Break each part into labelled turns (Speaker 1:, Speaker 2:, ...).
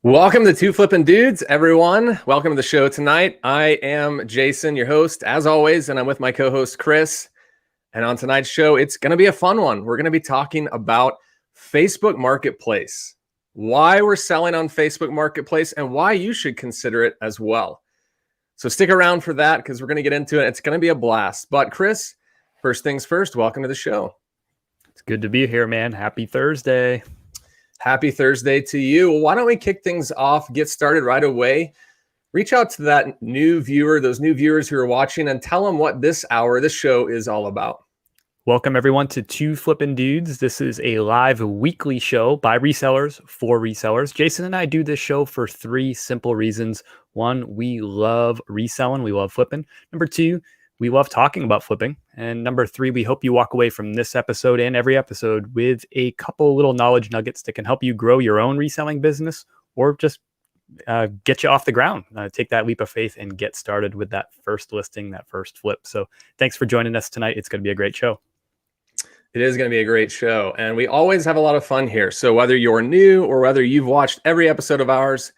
Speaker 1: Welcome to Two Flippin' Dudes, everyone. Welcome to the show tonight. I am Jason, your host, as always, and I'm with my co-host, Chris. And on tonight's show, it's going to be a fun one. We're going to be talking about Facebook Marketplace, why we're selling on Facebook Marketplace, and why you should consider it as well. So stick around for that because we're going to get into it. It's going to be a blast. But Chris, first things first, welcome to the show.
Speaker 2: It's good to be here, man. Happy Thursday.
Speaker 1: Happy Thursday to you. Well, why don't we kick things off, get started right away. Reach out to that new viewer, those new viewers who are watching, and tell them what this show is all about.
Speaker 2: Welcome, everyone, to Two Flippin' Dudes. This is a live weekly show by resellers for resellers. Jason and I do this show for three simple reasons. One, we love reselling. We love flipping. Number two, we love talking about flipping. And number three, we hope you walk away from this episode and every episode with a couple little knowledge nuggets that can help you grow your own reselling business or just get you off the ground. Take that leap of faith and get started with that first listing, that first flip. So thanks for joining us tonight. It's going to be a great show.
Speaker 1: It is going to be a great show. And we always have a lot of fun here. So whether you're new or whether you've watched every episode of ours,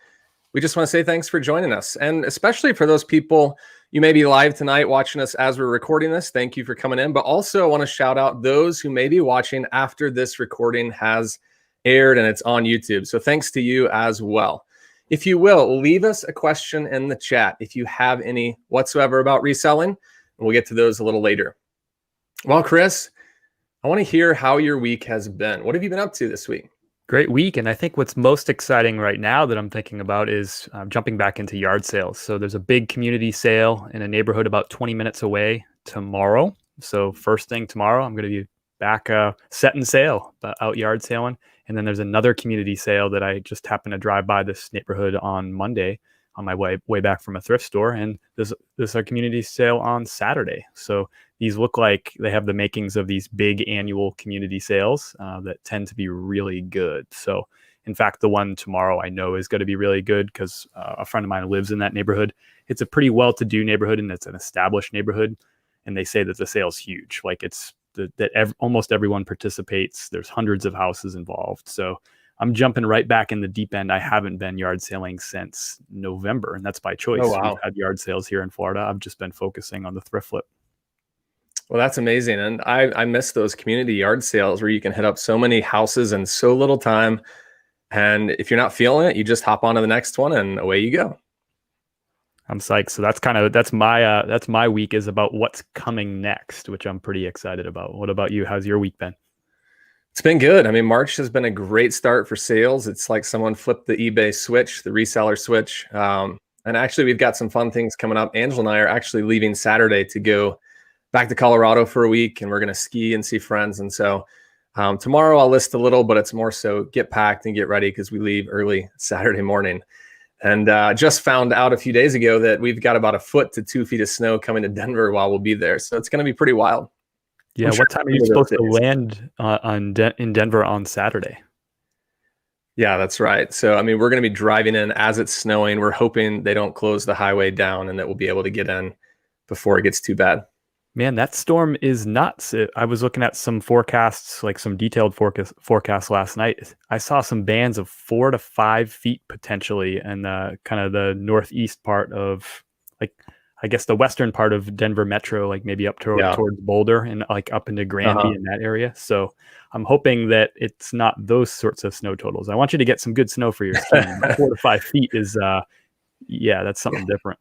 Speaker 1: we just want to say thanks for joining us. And especially for those people, you may be live tonight watching us as we're recording this. Thank you for coming in. But also I want to shout out those who may be watching after this recording has aired and it's on YouTube. So thanks to you as well. If you will, leave us a question in the chat if you have any whatsoever about reselling. And we'll get to those a little later. Well, Chris, I want to hear how your week has been. What have you been up to this week?
Speaker 2: Great week. And I think what's most exciting right now that I'm thinking about is jumping back into yard sales. So there's a big community sale in a neighborhood about 20 minutes away tomorrow. So first thing tomorrow, I'm going to be back setting sail, out yard sailing. And then there's another community sale that I just happened to drive by this neighborhood on Monday on my way back from a thrift store. And there's a community sale on Saturday. So these look like they have the makings of these big annual community sales that tend to be really good. So in fact, the one tomorrow I know is going to be really good because a friend of mine lives in that neighborhood. It's a pretty well-to-do neighborhood and it's an established neighborhood. And they say that the sale's huge. Like almost everyone participates. There's hundreds of houses involved. So I'm jumping right back in the deep end. I haven't been yard sailing since November, and that's by choice.
Speaker 1: Oh, wow.
Speaker 2: We've had yard sales here in Florida. I've just been focusing on the thrift flip.
Speaker 1: Well, that's amazing. And I miss those community yard sales where you can hit up so many houses in so little time. And if you're not feeling it, you just hop on to the next one and away you go.
Speaker 2: I'm psyched. So that's my week is about what's coming next, which I'm pretty excited about. What about you? How's your week been?
Speaker 1: It's been good. I mean, March has been a great start for sales. It's like someone flipped the eBay switch, the reseller switch. And actually, we've got some fun things coming up. Angela and I are actually leaving Saturday to go back to Colorado for a week, and we're going to ski and see friends. And so tomorrow I'll list a little, but it's more so get packed and get ready because we leave early Saturday morning. And just found out a few days ago that we've got about 1 foot to 2 feet of snow coming to Denver while we'll be there. So it's going to be pretty wild.
Speaker 2: Yeah. What time are you supposed to land in Denver on Saturday?
Speaker 1: Yeah, that's right. So, I mean, we're going to be driving in as it's snowing. We're hoping they don't close the highway down and that we'll be able to get in before it gets too bad.
Speaker 2: Man, that storm is nuts. I was looking at some forecasts, like some detailed forecasts last night. I saw some bands of 4 to 5 feet potentially in kind of the northeast part of, like, I guess the western part of Denver Metro, like maybe up towards Boulder and like up into Granby in that area. So I'm hoping that it's not those sorts of snow totals. I want you to get some good snow for your skiing. 4 to 5 feet is, that's something different.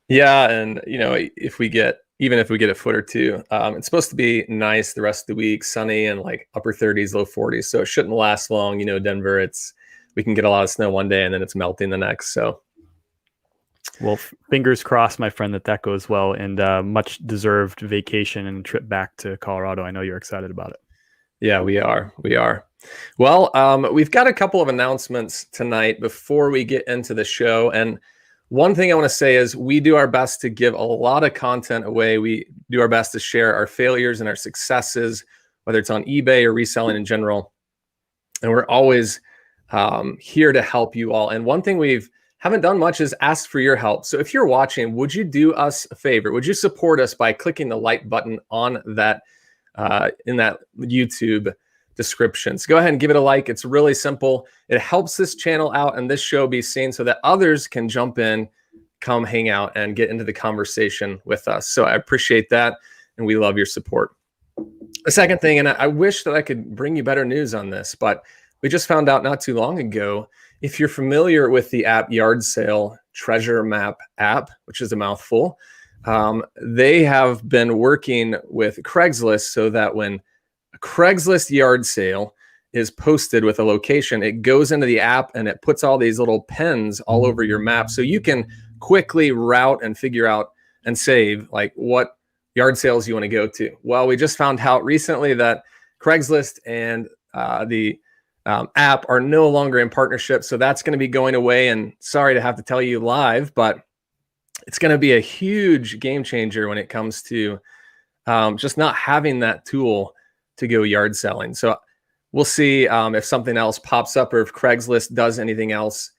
Speaker 1: Yeah, and if we get 1 foot or 2, it's supposed to be nice the rest of the week, sunny and like upper 30s, low 40s. So it shouldn't last long. Denver, we can get a lot of snow one day and then it's melting the next. So,
Speaker 2: well, fingers crossed, my friend, that goes well, and much deserved vacation and trip back to Colorado. I know you're excited about it.
Speaker 1: Yeah, we are. Well, we've got a couple of announcements tonight before we get into the show. And one thing I want to say is we do our best to give a lot of content away. We do our best to share our failures and our successes, whether it's on eBay or reselling in general. And we're always here to help you all. And one thing we haven't done much is ask for your help. So if you're watching, would you do us a favor? Would you support us by clicking the like button on that in that YouTube description. So go ahead and give it a like. It's really simple. It helps this channel out and this show be seen so that others can jump in, come hang out, and get into the conversation with us. So I appreciate that, and we love your support. The second thing, and I wish that I could bring you better news on this, but we just found out not too long ago, if you're familiar with the app Yard Sale Treasure Map app, which is a mouthful, they have been working with Craigslist so that when a Craigslist yard sale is posted with a location, it goes into the app and it puts all these little pins all over your map so you can quickly route and figure out and save like what yard sales you want to go to. Well, we just found out recently that Craigslist and the app are no longer in partnership. So that's going to be going away. And sorry to have to tell you live, but it's going to be a huge game changer when it comes to just not having that tool to go yard selling. So we'll see if something else pops up or if Craigslist does anything else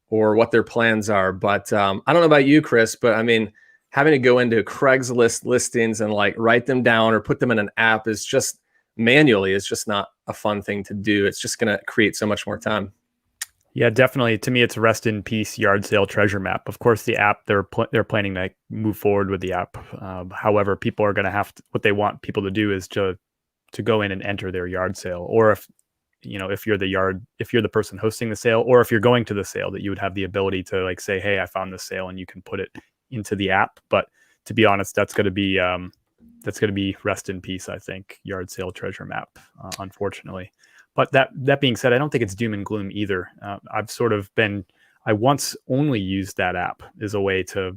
Speaker 1: or what their plans are. But I don't know about you, Chris, but I mean, having to go into Craigslist listings and like write them down or put them in an app is just manually, it's just not a fun thing to do. It's just going to create so much more time.
Speaker 2: Yeah, definitely. To me, it's rest in peace yard sale treasure map. Of course, the app they're planning to move forward with the app. However, people are going to have to, what they want people to do is to go in and enter their yard sale, or if you're the person hosting the sale, or if you're going to the sale, that you would have the ability to like say, hey, I found this sale, and you can put it into the app. But to be honest, that's going to be rest in peace, I think, yard sale treasure map, unfortunately. But that being said, I don't think it's doom and gloom either. I once only used that app as a way to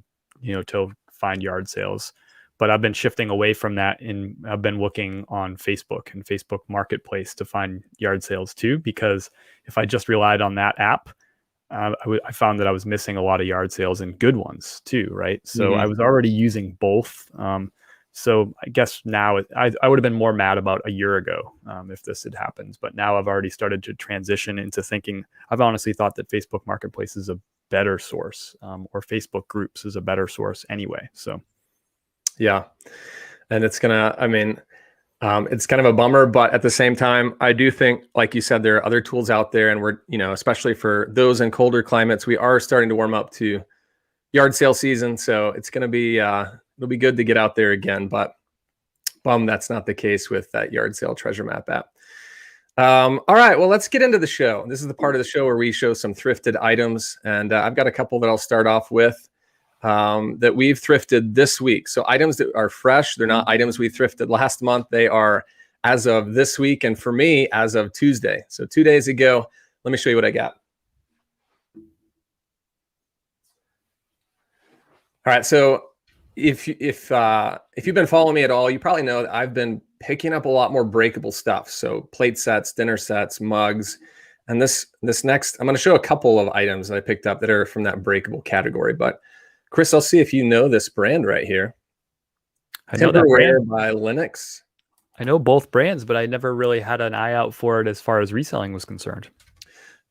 Speaker 2: find yard sales, but I've been shifting away from that, and I've been looking on Facebook and Facebook Marketplace to find yard sales too, because if I just relied on that app, I found that I was missing a lot of yard sales and good ones too, right? So I was already using both. So I guess now I would have been more mad about a year ago if this had happened. But now I've already started to transition into thinking, I've honestly thought that Facebook Marketplace is a better source, or Facebook groups is a better source anyway. So,
Speaker 1: yeah. And it's kind of a bummer, but at the same time, I do think, like you said, there are other tools out there, and we're, especially for those in colder climates, we are starting to warm up to yard sale season. So it's going to be, it'll be good to get out there again, but that's not the case with that yard sale treasure map app. All right, well, let's get into the show. This is the part of the show where we show some thrifted items, and I've got a couple that I'll start off with that we've thrifted this week. So items that are fresh, they're not items we thrifted last month. They are as of this week, and for me, as of Tuesday. So 2 days ago, let me show you what I got. All right, so if you've been following me at all, you probably know that I've been picking up a lot more breakable stuff. So plate sets, dinner sets, mugs, and this next, I'm going to show a couple of items that I picked up that are from that breakable category. But Chris, I'll see if you know this brand right here.
Speaker 2: I know that brand
Speaker 1: by Linux.
Speaker 2: I know both brands, but I never really had an eye out for it as far as reselling was concerned.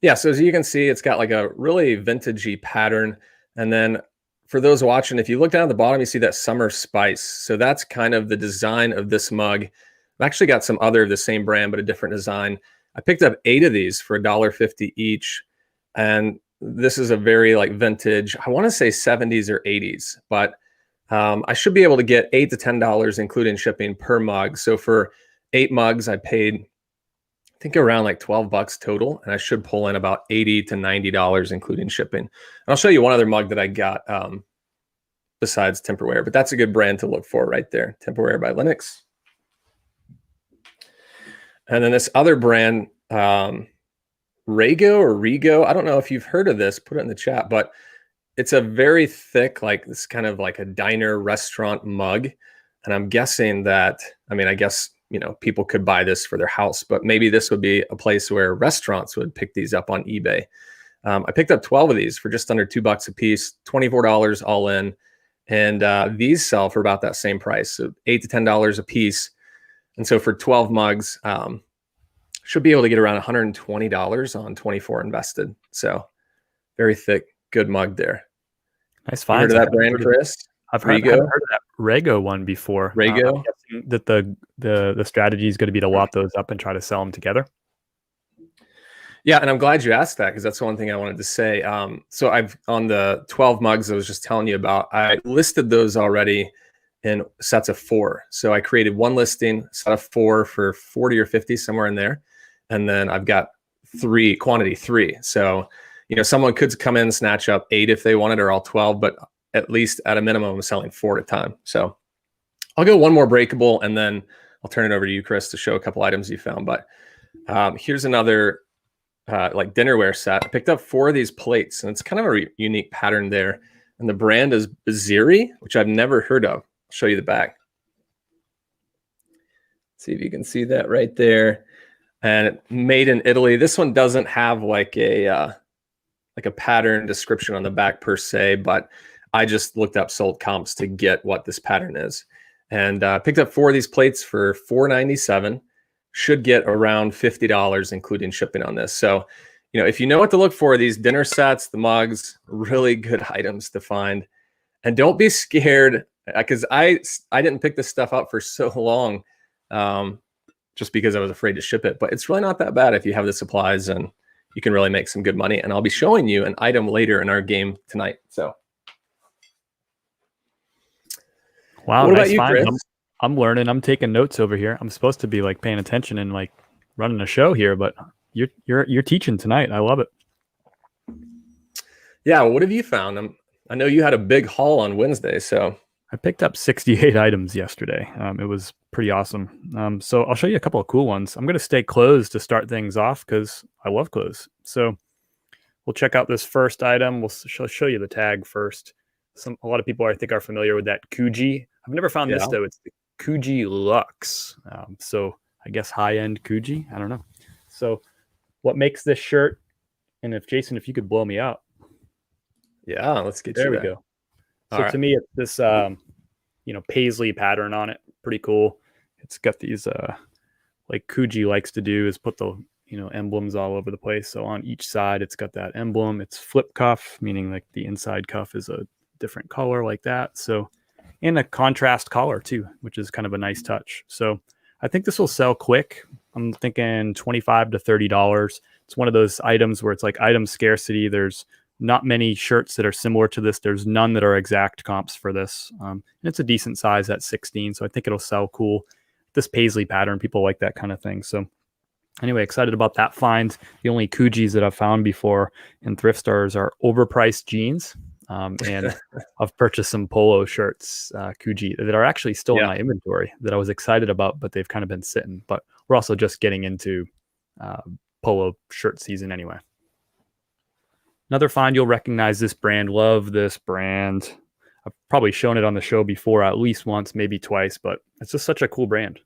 Speaker 1: Yeah, so as you can see, it's got like a really vintagey pattern, and then for those watching, if you look down at the bottom, you see that summer spice. So that's kind of the design of this mug. I've actually got some other of the same brand, but a different design. I picked up 8 of these for $1.50 each. And this is a very like vintage, I want to say 70s or 80s, but I should be able to get $8 to $10, including shipping, per mug. So for 8 mugs, I paid, I think, around like $12 total, and I should pull in about $80 to $90, including shipping. And I'll show you one other mug that I got besides Timberland, but that's a good brand to look for right there. Timberland by Linux. And then this other brand, Rego or Rego. I don't know if you've heard of this, put it in the chat, but it's a very thick, like this kind of like a diner restaurant mug. And I'm guessing that, I guess, people could buy this for their house, but maybe this would be a place where restaurants would pick these up on eBay. I picked up 12 of these for just under $2 a piece, $24 all in. And these sell for about that same price. So $8 to $10 a piece. And so for 12 mugs, should be able to get around $120 on 24 invested. So very thick, good mug there.
Speaker 2: Nice find.
Speaker 1: Heard of that brand, Chris?
Speaker 2: I've heard of that. Rego one before. I'm
Speaker 1: Rego.
Speaker 2: guessing that the strategy is going to be to lot those up and try to sell them together.
Speaker 1: Yeah, and I'm glad you asked that because that's one thing I wanted to say. So I've on the 12 mugs I was just telling you about, I listed those already in sets of 4. So I created one listing, set of 4 for 40 or 50, somewhere in there. And then I've got quantity 3. So, someone could come in and snatch up 8 if they wanted, or all 12, but at least at a minimum, I'm selling 4 at a time. So I'll go one more breakable and then I'll turn it over to you, Chris, to show a couple items you found. But here's another like dinnerware set. I picked up 4 of these plates, and it's kind of a unique pattern there. And the brand is Baziri, which I've never heard of. I'll show you the back. See if you can see that right there. And made in Italy. This one doesn't have like a pattern description on the back per se, but I just looked up sold comps to get what this pattern is. And picked up 4 of these plates for $4.97. Should get around $50, including shipping on this. So, if you know what to look for, these dinner sets, the mugs, really good items to find. And don't be scared, because I didn't pick this stuff up for so long, just because I was afraid to ship it. But it's really not that bad if you have the supplies, and you can really make some good money. And I'll be showing you an item later in our game tonight. So,
Speaker 2: wow,
Speaker 1: what
Speaker 2: nice
Speaker 1: about you,
Speaker 2: find.
Speaker 1: Chris?
Speaker 2: I'm learning. I'm taking notes over here. I'm supposed to be like paying attention and like running a show here, but you're teaching tonight. I love it.
Speaker 1: Yeah, what have you found? I know you had a big haul on Wednesday, so
Speaker 2: I picked up 68 items yesterday. It was pretty awesome. So I'll show you a couple of cool ones. I'm going to stay clothes to start things off because I love clothes. So we'll check out this first item. We'll show you the tag first. A lot of people I think are familiar with that Kuji. I've never found this though. It's the Kuji Luxe. So I guess high-end Kuji. I don't know. So what makes this shirt? And if Jason, if you could blow me out.
Speaker 1: Yeah, let's get
Speaker 2: there.
Speaker 1: you
Speaker 2: We
Speaker 1: that.
Speaker 2: go. So to me, it's this paisley pattern on it. Pretty cool. It's got these like Kuji likes to do is put the emblems all over the place. So on each side, it's got that emblem. It's flip cuff, meaning like the inside cuff is a different color like that. So, and a contrast collar too, which is kind of a nice touch. So I think this will sell quick. I'm thinking $25 to $30. It's one of those items where it's like item scarcity. There's not many shirts that are similar to this. There's none that are exact comps for this. And it's a decent size at 16. So I think it'll sell cool. This paisley pattern, people like that kind of thing. So anyway, excited about that find. The only Kujis that I've found before in thrift stores are overpriced jeans. And I've purchased some Polo shirts, Kuji, that are actually still in my inventory that I was excited about, but they've kind of been sitting. But we're also just getting into Polo shirt season anyway. Another find, you'll recognize this brand. Love this brand. I've probably shown it on the show before at least once, maybe twice, but it's just such a cool brand.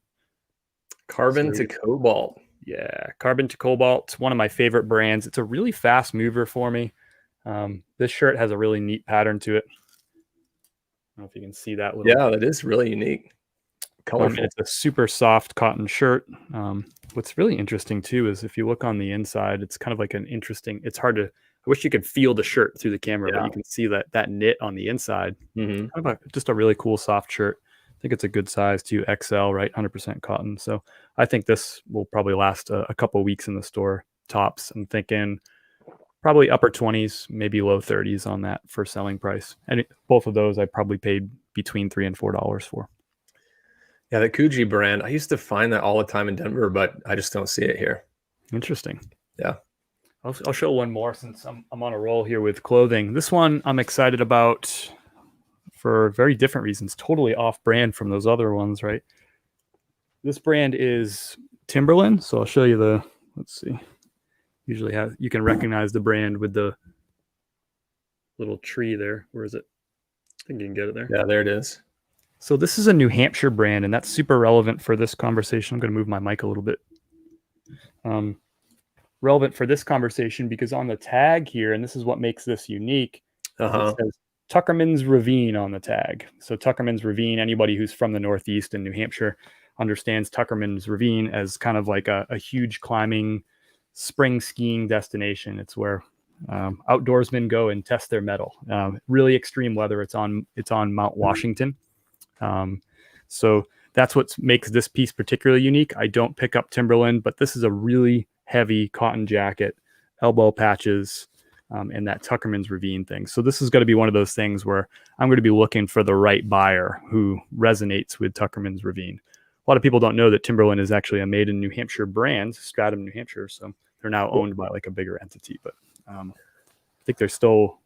Speaker 1: Carbon to Cobalt.
Speaker 2: Yeah, Carbon to Cobalt. One of my favorite brands. It's a really fast mover for me. This shirt has a really neat pattern to it. I don't know if you can see that.
Speaker 1: Yeah, that is really unique. Colorful.
Speaker 2: It's a super soft cotton shirt. What's really interesting too is if you look on the inside, it's kind of like it's hard to, I wish you could feel the shirt through the camera, but you can see that knit on the inside. Kind of just a really cool soft shirt. I think it's a good size too, XL, right? 100% cotton. So I think this will probably last a couple of weeks in the store tops. I'm thinking probably upper 20s, maybe low 30s on that for selling price. And both of those I probably paid between $3 and $4 for.
Speaker 1: Yeah, the Kuji brand, I used to find that all the time in Denver, but I just don't see it here.
Speaker 2: Interesting.
Speaker 1: Yeah.
Speaker 2: I'll show one more since I'm on a roll here with clothing. This one I'm excited about for very different reasons, totally off brand from those other ones, right? This brand is Timberland. So I'll show you let's see. Usually you can recognize the brand with the little tree there. Where is it? I think you can get it there.
Speaker 1: Yeah, there it is.
Speaker 2: So this is a New Hampshire brand, and that's super relevant for this conversation. I'm going to move my mic a little bit. Relevant for this conversation because on the tag here, and this is what makes this unique, it says Tuckerman's Ravine on the tag. So Tuckerman's Ravine, anybody who's from the Northeast in New Hampshire understands Tuckerman's Ravine as kind of like a huge climbing spring skiing destination. It's where outdoorsmen go and test their mettle. Really extreme weather. It's on Mount Washington. So that's what makes this piece particularly unique. I don't pick up Timberland, but this is a really heavy cotton jacket, elbow patches, and that Tuckerman's Ravine thing. So this is going to be one of those things where I'm going to be looking for the right buyer who resonates with Tuckerman's Ravine. A lot of people don't know that Timberland is actually a made in New Hampshire brand, Stratham, New Hampshire. So they're now owned by like a bigger entity, but I think they still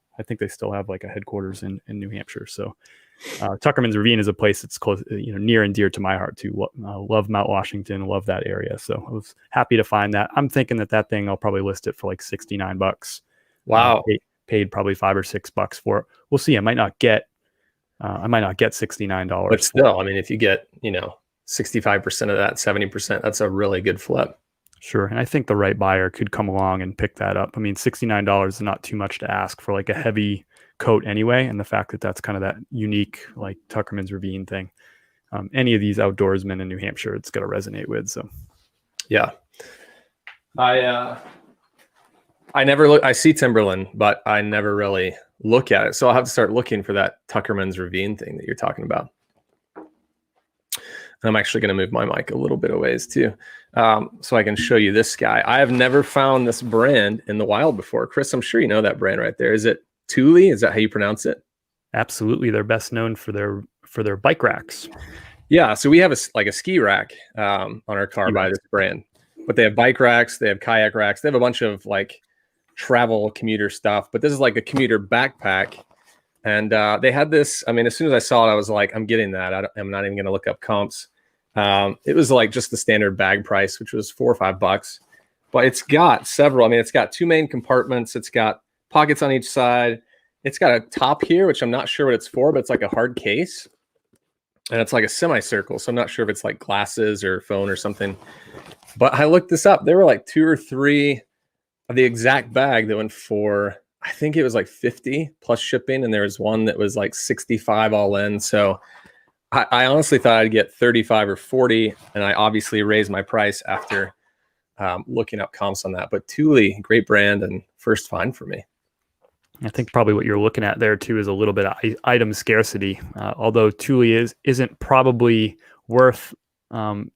Speaker 2: have like a headquarters in New Hampshire. So Tuckerman's Ravine is a place that's close, near and dear to my heart too. Love Mount Washington, love that area. So I was happy to find that. I'm thinking that thing, I'll probably list it for like $69.
Speaker 1: Wow.
Speaker 2: Paid probably $5 or $6 for it. We'll see. I might not get $69.
Speaker 1: But still, I mean, if you get, 65% of that, 70%, that's a really good flip.
Speaker 2: Sure. And I think the right buyer could come along and pick that up. I mean, $69 is not too much to ask for like a heavy coat anyway. And the fact that that's kind of that unique, like Tuckerman's Ravine thing, any of these outdoorsmen in New Hampshire, it's going to resonate with. So,
Speaker 1: yeah. I never look, I see Timberland, but I never really look at it. So I'll have to start looking for that Tuckerman's Ravine thing that you're talking about. I'm actually going to move my mic a little bit a ways too, so I can show you this guy. I have never found this brand in the wild before. Chris, I'm sure you know that brand right there. Is it Thule? Is that how you pronounce it?
Speaker 2: Absolutely. They're best known for their bike racks.
Speaker 1: Yeah. So we have a ski rack on our car by this brand, but they have bike racks, they have kayak racks, they have a bunch of like travel commuter stuff, but this is like a commuter backpack. And they had this, I mean, as soon as I saw it, I was like, I'm getting that. I'm not even going to look up comps. It was like just the standard bag price, which was $4 or $5, but it's got several. I mean, it's got two main compartments. It's got pockets on each side. It's got a top here, which I'm not sure what it's for, but it's like a hard case. And it's like a semicircle. So I'm not sure if it's like glasses or phone or something. But I looked this up. There were like 2 or 3 of the exact bag that went for, I think it was like 50 plus shipping. And there was one that was like 65 all in. So I honestly thought I'd get 35 or 40. And I obviously raised my price after looking up comps on that. But Thule, great brand and first find for me.
Speaker 2: I think probably what you're looking at there too is a little bit of item scarcity. Although Thule isn't probably worth,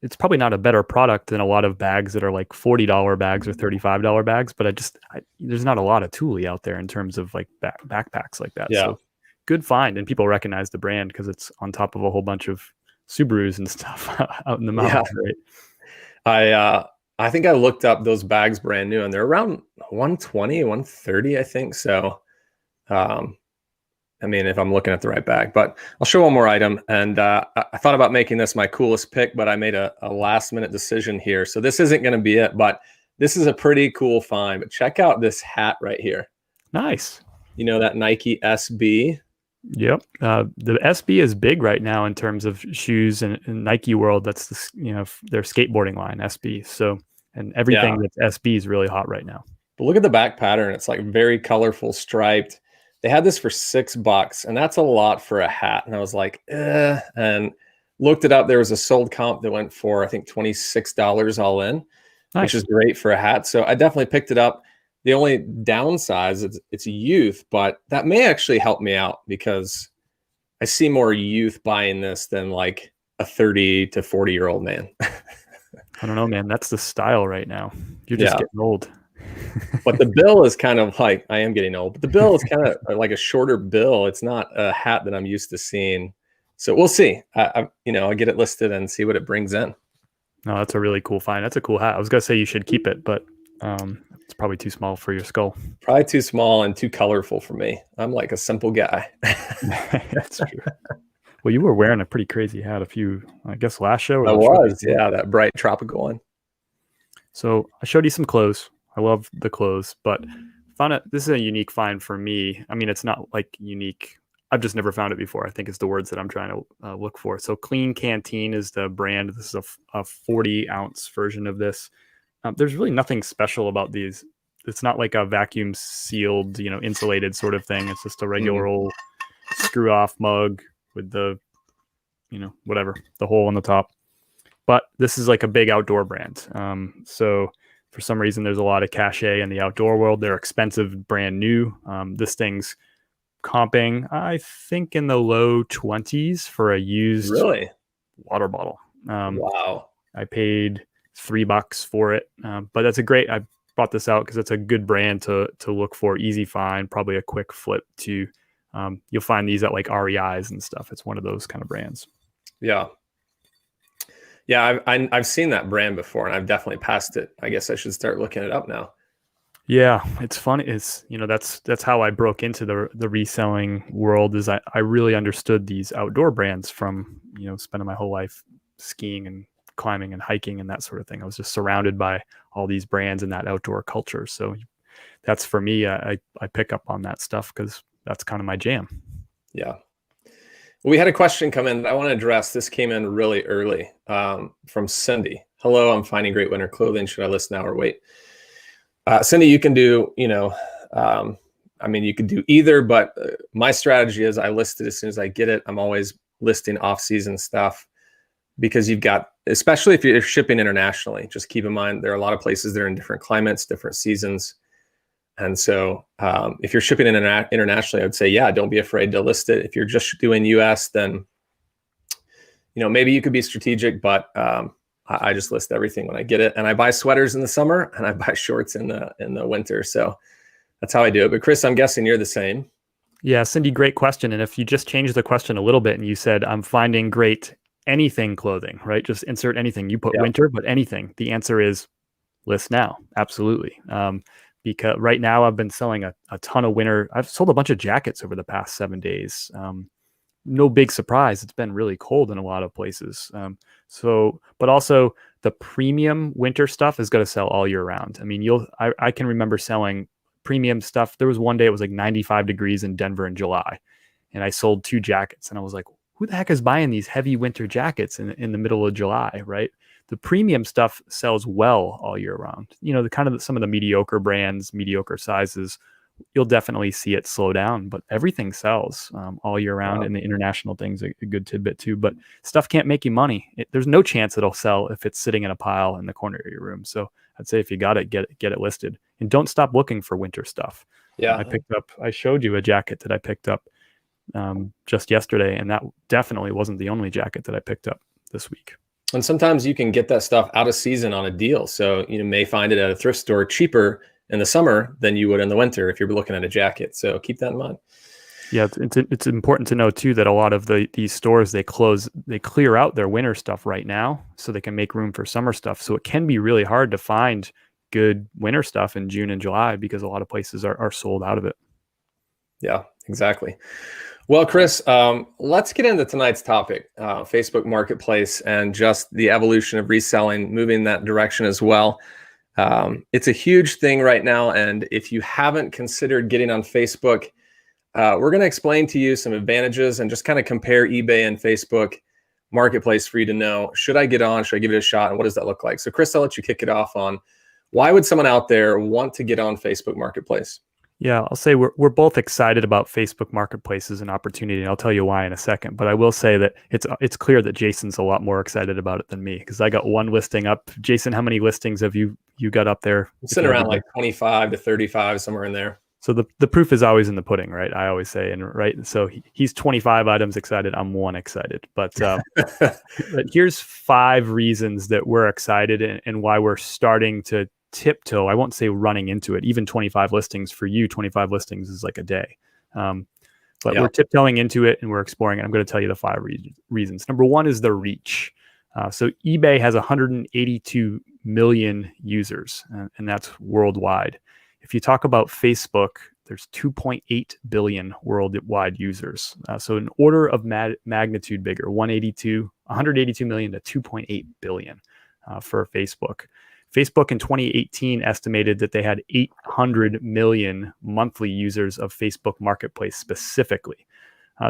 Speaker 2: it's probably not a better product than a lot of bags that are like $40 bags or $35 bags. But there's not a lot of Thule out there in terms of like backpacks like that.
Speaker 1: Yeah.
Speaker 2: So good find, and people recognize the brand because it's on top of a whole bunch of Subarus and stuff out in the mountains.
Speaker 1: Right? I think I looked up those bags brand new, and they're around 120, 130, I think. So, I mean, if I'm looking at the right bag, but I'll show one more item. And I thought about making this my coolest pick, but I made a last minute decision here. So this isn't going to be it, but this is a pretty cool find. But check out this hat right here.
Speaker 2: Nice.
Speaker 1: You know, that Nike SB.
Speaker 2: Yep. The SB is big right now in terms of shoes and Nike world. That's their skateboarding line, SB. So, and everything that's SB is really hot right now.
Speaker 1: But look at the back pattern. It's like very colorful, striped. They had this for $6, and that's a lot for a hat. And I was like, and looked it up. There was a sold comp that went for, I think, $26 all in, which is great for a hat. So I definitely picked it up. The only downside is it's youth, but that may actually help me out because I see more youth buying this than like a 30 to 40-year-old man.
Speaker 2: I don't know, man. That's the style right now. You're just getting old.
Speaker 1: But the bill is kind of like, I am getting old, but the bill is kind of like a shorter bill. It's not a hat that I'm used to seeing. So we'll see. I'll get it listed and see what it brings in.
Speaker 2: No, that's a really cool find. That's a cool hat. I was going to say you should keep it, but it's probably too small for your skull.
Speaker 1: Probably too small and too colorful for me. I'm like a simple guy.
Speaker 2: That's true. Well, you were wearing a pretty crazy hat I guess last show.
Speaker 1: I was, that bright tropical one.
Speaker 2: So I showed you some clothes. I love the clothes, but this is a unique find for me. I mean, it's not like unique. I've just never found it before. I think it's the words that I'm trying to look for. So Clean Canteen is the brand. This is a 40-ounce version of this. There's really nothing special about these. It's not like a vacuum sealed, insulated sort of thing. It's just a regular old screw off mug with the, whatever, the hole in the top. But this is like a big outdoor brand. So for some reason, there's a lot of cachet in the outdoor world. They're expensive, brand new. This thing's comping, I think, in the low 20s for a used
Speaker 1: Really?
Speaker 2: water bottle.
Speaker 1: Wow.
Speaker 2: I paid $3 for it, but that's a great. I brought this out because it's a good brand to look for. Easy find, probably a quick flip to. You'll find these at like REIs and stuff. It's one of those kind of brands.
Speaker 1: Yeah. Yeah, I've seen that brand before, and I've definitely passed it. I guess I should start looking it up now.
Speaker 2: Yeah, it's funny. It's that's how I broke into the reselling world. Is I really understood these outdoor brands from spending my whole life skiing and climbing and hiking and that sort of thing. I was just surrounded by all these brands and that outdoor culture. So that's for me. I pick up on that stuff because that's kind of my jam.
Speaker 1: Yeah. We had a question come in that I want to address. This came in really early from Cindy. Hello, I'm finding great winter clothing. Should I list now or wait? Cindy, you can do, you could do either, but my strategy is I list it as soon as I get it. I'm always listing off-season stuff because you've got, especially if you're shipping internationally, just keep in mind, there are a lot of places that are in different climates, different seasons. And so if you're shipping internationally, I would say, yeah, don't be afraid to list it. If you're just doing US, then, maybe you could be strategic, but I just list everything when I get it, and I buy sweaters in the summer and I buy shorts in the winter. So that's how I do it. But Chris, I'm guessing you're the same.
Speaker 2: Yeah, Cindy, great question. And if you just change the question a little bit and you said, I'm finding great anything clothing, right? Just insert anything. You put winter, but anything. The answer is list now. Absolutely. Because right now I've been selling a ton of winter. I've sold a bunch of jackets over the past 7 days. No big surprise. It's been really cold in a lot of places. But also the premium winter stuff is going to sell all year round. I mean, I can remember selling premium stuff. There was one day it was like 95 degrees in Denver in July, and I sold 2 jackets, and I was like, who the heck is buying these heavy winter jackets in the middle of July, right? The premium stuff sells well all year round. Some of the mediocre brands, mediocre sizes, you'll definitely see it slow down, but everything sells all year round. Wow. And the international thing's a good tidbit too, but stuff can't make you money. There's no chance it'll sell if it's sitting in a pile in the corner of your room. So I'd say if you got it, get it listed, and don't stop looking for winter stuff. Yeah. I showed you a jacket that I picked up just yesterday, and that definitely wasn't the only jacket that I picked up this week.
Speaker 1: And sometimes you can get that stuff out of season on a deal. So you may find it at a thrift store cheaper in the summer than you would in the winter if you're looking at a jacket. So keep that in mind.
Speaker 2: Yeah, it's important to know too that a lot of these stores, they clear out their winter stuff right now so they can make room for summer stuff. So it can be really hard to find good winter stuff in June and July because a lot of places are sold out of it.
Speaker 1: Yeah, exactly. Well, Chris, let's get into tonight's topic, Facebook Marketplace, and just the evolution of reselling, moving that direction as well. It's a huge thing right now, and if you haven't considered getting on Facebook, we're going to explain to you some advantages and just kind of compare eBay and Facebook Marketplace for you to know, should I get on, should I give it a shot, and what does that look like? So Chris, I'll let you kick it off on why would someone out there want to get on Facebook Marketplace?
Speaker 2: Yeah, I'll say we're both excited about Facebook Marketplace as an opportunity, and I'll tell you why in a second. But I will say that it's clear that Jason's a lot more excited about it than me because I got one listing up. Jason, how many listings have you got up there?
Speaker 1: I'm sitting around like 25 to 35, somewhere in there.
Speaker 2: So the proof is always in the pudding, right? I always say, and right. So he's 25 items excited. I'm 1 excited, but but here's 5 reasons that we're excited and why we're starting to tiptoe. I won't say running into it. Even 25 listings for you, 25 listings is like a day. But we're tiptoeing into it and we're exploring it. I'm going to tell you the 5 reasons. Number 1 is the reach. So eBay has 182 million users, and that's worldwide. If you talk about Facebook, there's 2.8 billion worldwide users. So an order of magnitude bigger, 182 million to 2.8 billion for Facebook. Facebook in 2018 estimated that they had 800 million monthly users of Facebook Marketplace specifically.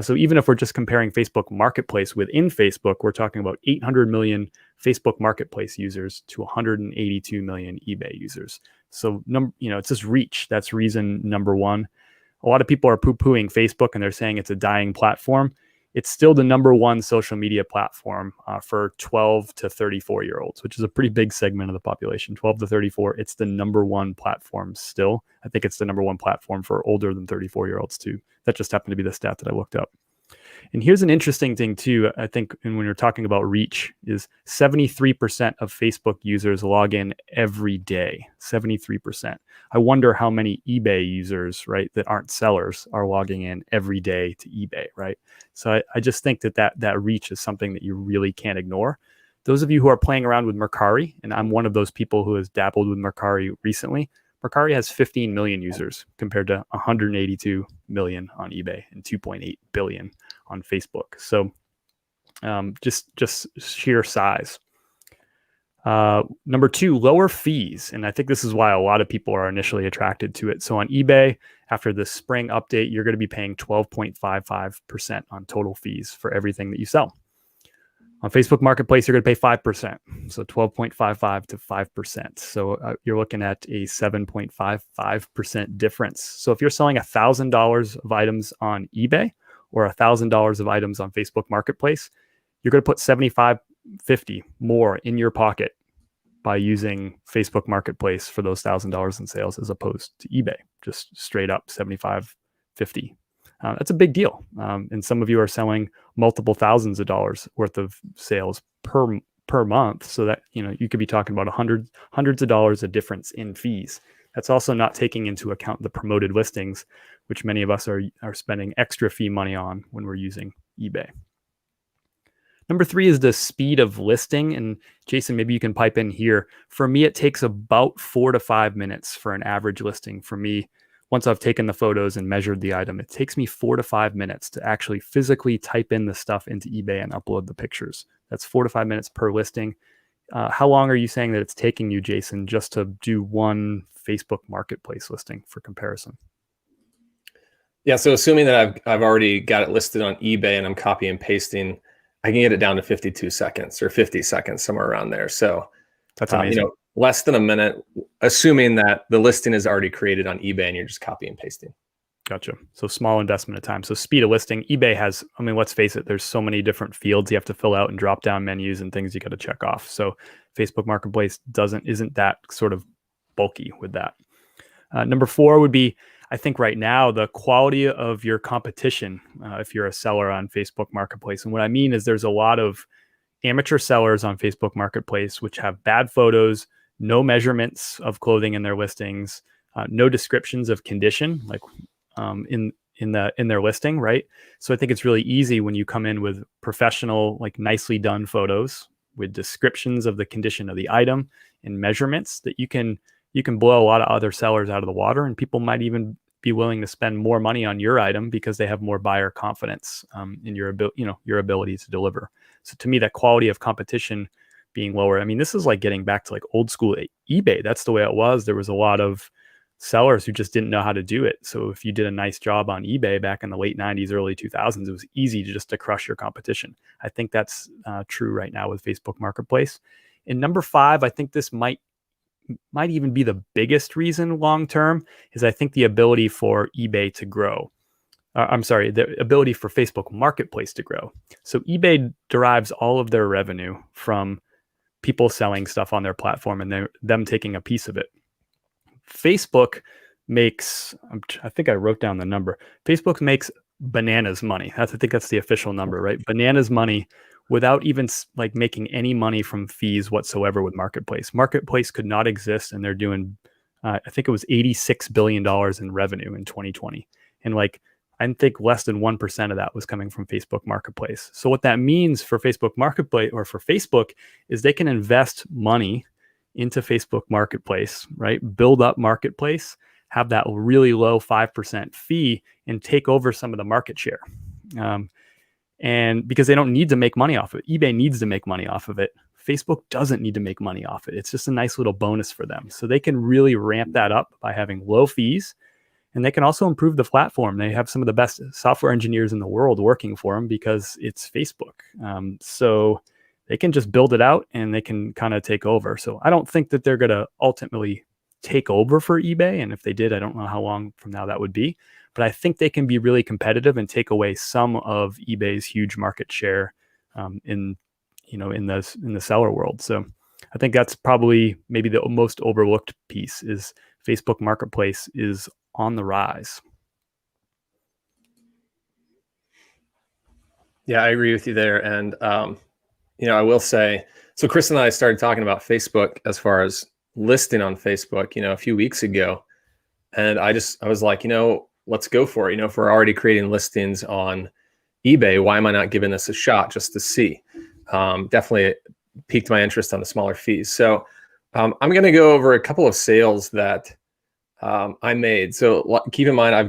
Speaker 2: So even if we're just comparing Facebook Marketplace within Facebook, we're talking about 800 million Facebook Marketplace users to 182 million eBay users. So, it's just reach. That's reason number 1. A lot of people are poo-pooing Facebook and they're saying it's a dying platform. it's still the number one social media platform for 12 to 34 year olds, which is a pretty big segment of the population. 12 to 34, it's the number one platform still. I think it's the number one platform for older than 34 year olds too. That just happened to be the stat that I looked up. And here's an interesting thing too, I think, and when you're talking about reach, is 73% of Facebook users log in every day. 73%. I wonder how many eBay users, right, that aren't sellers are logging in every day to eBay, right? So I just think that reach is something that you really can't ignore. Those of you who are playing around with Mercari, and I'm one of those people who has dabbled with Mercari recently, Mercari has 15 million users compared to 182 million on eBay and 2.8 billion on Facebook. So just sheer size. Number two, lower fees. And I think this is why a lot of people are initially attracted to it. So on eBay, after the spring update, you're going to be paying 12.55% on total fees for everything that you sell. On Facebook Marketplace, you're going to pay 5%. So 12.55 to 5%. So you're looking at a 7.55% difference. So if you're selling $1,000 of items on eBay or $1,000 of items on Facebook Marketplace, you're going to put $75.50 more in your pocket by using Facebook Marketplace for those $1,000 in sales as opposed to eBay, just straight up $75.50. That's a big deal. And some of you are selling multiple thousands of dollars worth of sales per month. So that, you could be talking about hundreds of dollars of difference in fees. That's also not taking into account the promoted listings, which many of us are spending extra fee money on when we're using eBay. Number three is the speed of listing. And Jason, maybe you can pipe in here. For me, it takes about 4 to 5 minutes for an average listing. For me, once I've taken the photos and measured the item, it takes me 4 to 5 minutes to actually physically type in the stuff into eBay and upload the pictures. That's 4 to 5 minutes per listing. How long are you saying that it's taking you, Jason, just to do one Facebook Marketplace listing for comparison?
Speaker 1: Yeah, so assuming that I've already got it listed on eBay and I'm copy and pasting, I can get it down to 52 seconds or 50 seconds, somewhere around there. So
Speaker 2: that's amazing.
Speaker 1: Less than a minute, assuming that the listing is already created on eBay and you're just copy and pasting.
Speaker 2: Gotcha. So small investment of time. So speed of listing. eBay has, let's face it, there's so many different fields you have to fill out and drop down menus and things you got to check off. So Facebook Marketplace isn't that sort of bulky with that. Number four would be, I think right now, the quality of your competition if you're a seller on Facebook Marketplace. And what I mean is there's a lot of amateur sellers on Facebook Marketplace which have bad photos, no measurements of clothing in their listings, no descriptions of condition, like in their listing, right? So I think it's really easy when you come in with professional, like nicely done photos with descriptions of the condition of the item and measurements that you can blow a lot of other sellers out of the water, and people might even be willing to spend more money on your item because they have more buyer confidence in your ability to deliver. So to me, that quality of competition being lower, this is like getting back to like old school eBay. That's the way it was. There was a lot of sellers who just didn't know how to do it. So if you did a nice job on eBay back in the late 90s, early 2000s, it was easy to crush your competition. I think that's true right now with Facebook Marketplace. And number five, I think this might even be the biggest reason long term, is I think the ability for eBay to grow. The ability for Facebook Marketplace to grow. So eBay derives all of their revenue from people selling stuff on their platform and them taking a piece of it. Facebook makes, I think I wrote down the number. Facebook makes bananas money. I think that's the official number, right? Bananas money without even like making any money from fees whatsoever with Marketplace. Marketplace could not exist, and they're doing, I think it was $86 billion in revenue in 2020. And I think less than 1% of that was coming from Facebook Marketplace. So what that means for Facebook Marketplace, or for Facebook, is they can invest money into Facebook Marketplace, right? Build up Marketplace, have that really low 5% fee, and take over some of the market share. And because they don't need to make money off of it. eBay needs to make money off of it. Facebook doesn't need to make money off it. It's just a nice little bonus for them. So they can really ramp that up by having low fees. And they can also improve the platform. They have some of the best software engineers in the world working for them because it's Facebook. So they can just build it out and they can kind of take over. So I don't think that they're going to ultimately take over for eBay. And if they did, I don't know how long from now that would be. But I think they can be really competitive and take away some of eBay's huge market share in the seller world. So I think that's probably maybe the most overlooked piece is Facebook Marketplace is on the rise.
Speaker 1: Yeah, I agree with you there. And, I will say, so Chris and I started talking about Facebook as far as listing on Facebook, a few weeks ago. And I was like, let's go for it. If we're already creating listings on eBay, why am I not giving this a shot just to see? Definitely piqued my interest on the smaller fees. So I'm going to go over a couple of sales that I made. So keep in mind, I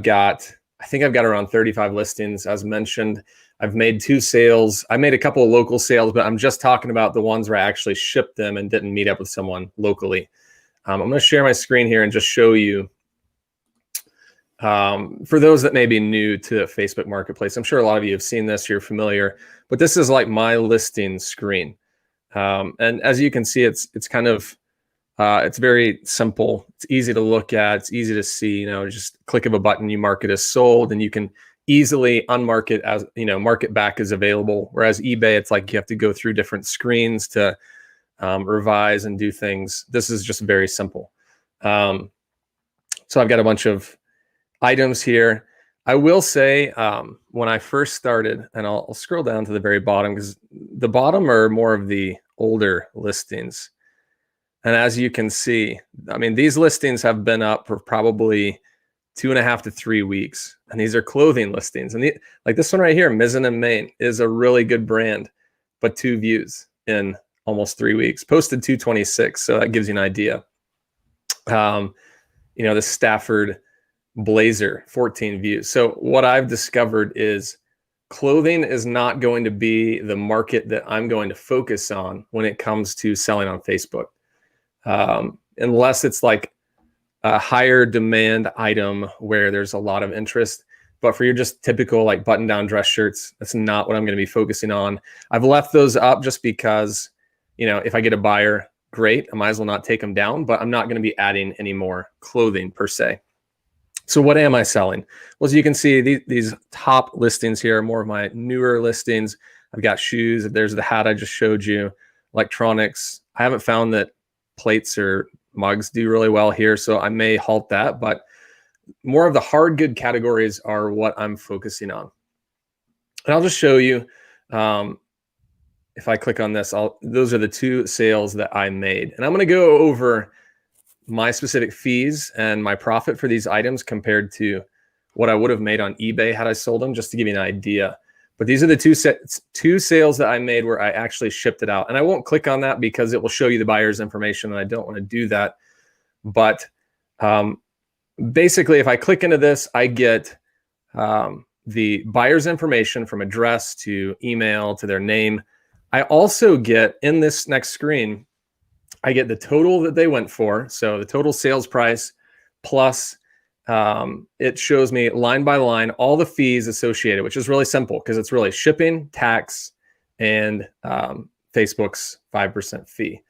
Speaker 1: think I've got around 35 listings. As mentioned, I've made 2 sales. I made a couple of local sales, but I'm just talking about the ones where I actually shipped them and didn't meet up with someone locally. I'm going to share my screen here and just show you, for those that may be new to Facebook Marketplace, I'm sure a lot of you have seen this, you're familiar, but this is like my listing screen. And as you can see, it's kind of, it's very simple. It's easy to look at. It's easy to see, just click of a button, you mark it as sold, and you can easily unmark it as, mark it back as available. Whereas eBay, it's like you have to go through different screens to revise and do things. This is just very simple. So I've got a bunch of items here. I will say, when I first started, and I'll scroll down to the very bottom because the bottom are more of the older listings. And as you can see, I mean, these listings have been up for probably 2.5 to 3 weeks. And these are clothing listings. And like this one right here, Mizzen and Main, is a really good brand, but 2 views in almost 3 weeks. Posted 226, so that gives you an idea. The Stafford Blazer, 14 views. So what I've discovered is clothing is not going to be the market that I'm going to focus on when it comes to selling on Facebook. Unless it's like a higher demand item where there's a lot of interest. But for your just typical like button down dress shirts, that's not what I'm going to be focusing on. I've left those up just because, if I get a buyer, great, I might as well not take them down, but I'm not going to be adding any more clothing per se. So what am I selling? Well, as you can see, these top listings here are more of my newer listings. I've got shoes. There's the hat I just showed you. Electronics. I haven't found that plates or mugs do really well here, so I may halt that, but more of the hard good categories are what I'm focusing on. And I'll just show you, if I click on this, those are the 2 sales that I made. And I'm going to go over my specific fees and my profit for these items compared to what I would have made on eBay had I sold them, just to give you an idea. But these are the 2 sales that I made where I actually shipped it out. And I won't click on that because it will show you the buyer's information, and I don't want to do that. But basically, if I click into this, I get the buyer's information from address to email to their name. I also get, in this next screen, I get the total that they went for. So the total sales price plus it shows me line by line all the fees associated, which is really simple because it's really shipping, tax, and Facebook's 5% fee.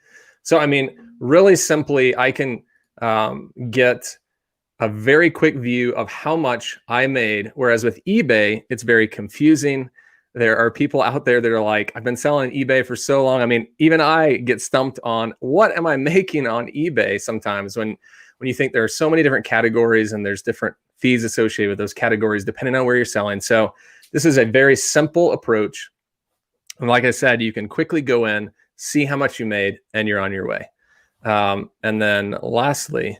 Speaker 1: So, I mean, really simply, I can get a very quick view of how much I made. Whereas with eBay, it's very confusing. There are people out there that are like, I've been selling eBay for so long. I mean, even I get stumped on what am I making on eBay sometimes when you think there are so many different categories and there's different fees associated with those categories depending on where you're selling. So this is a very simple approach. And like I said, you can quickly go in, see how much you made, and you're on your way. And then lastly,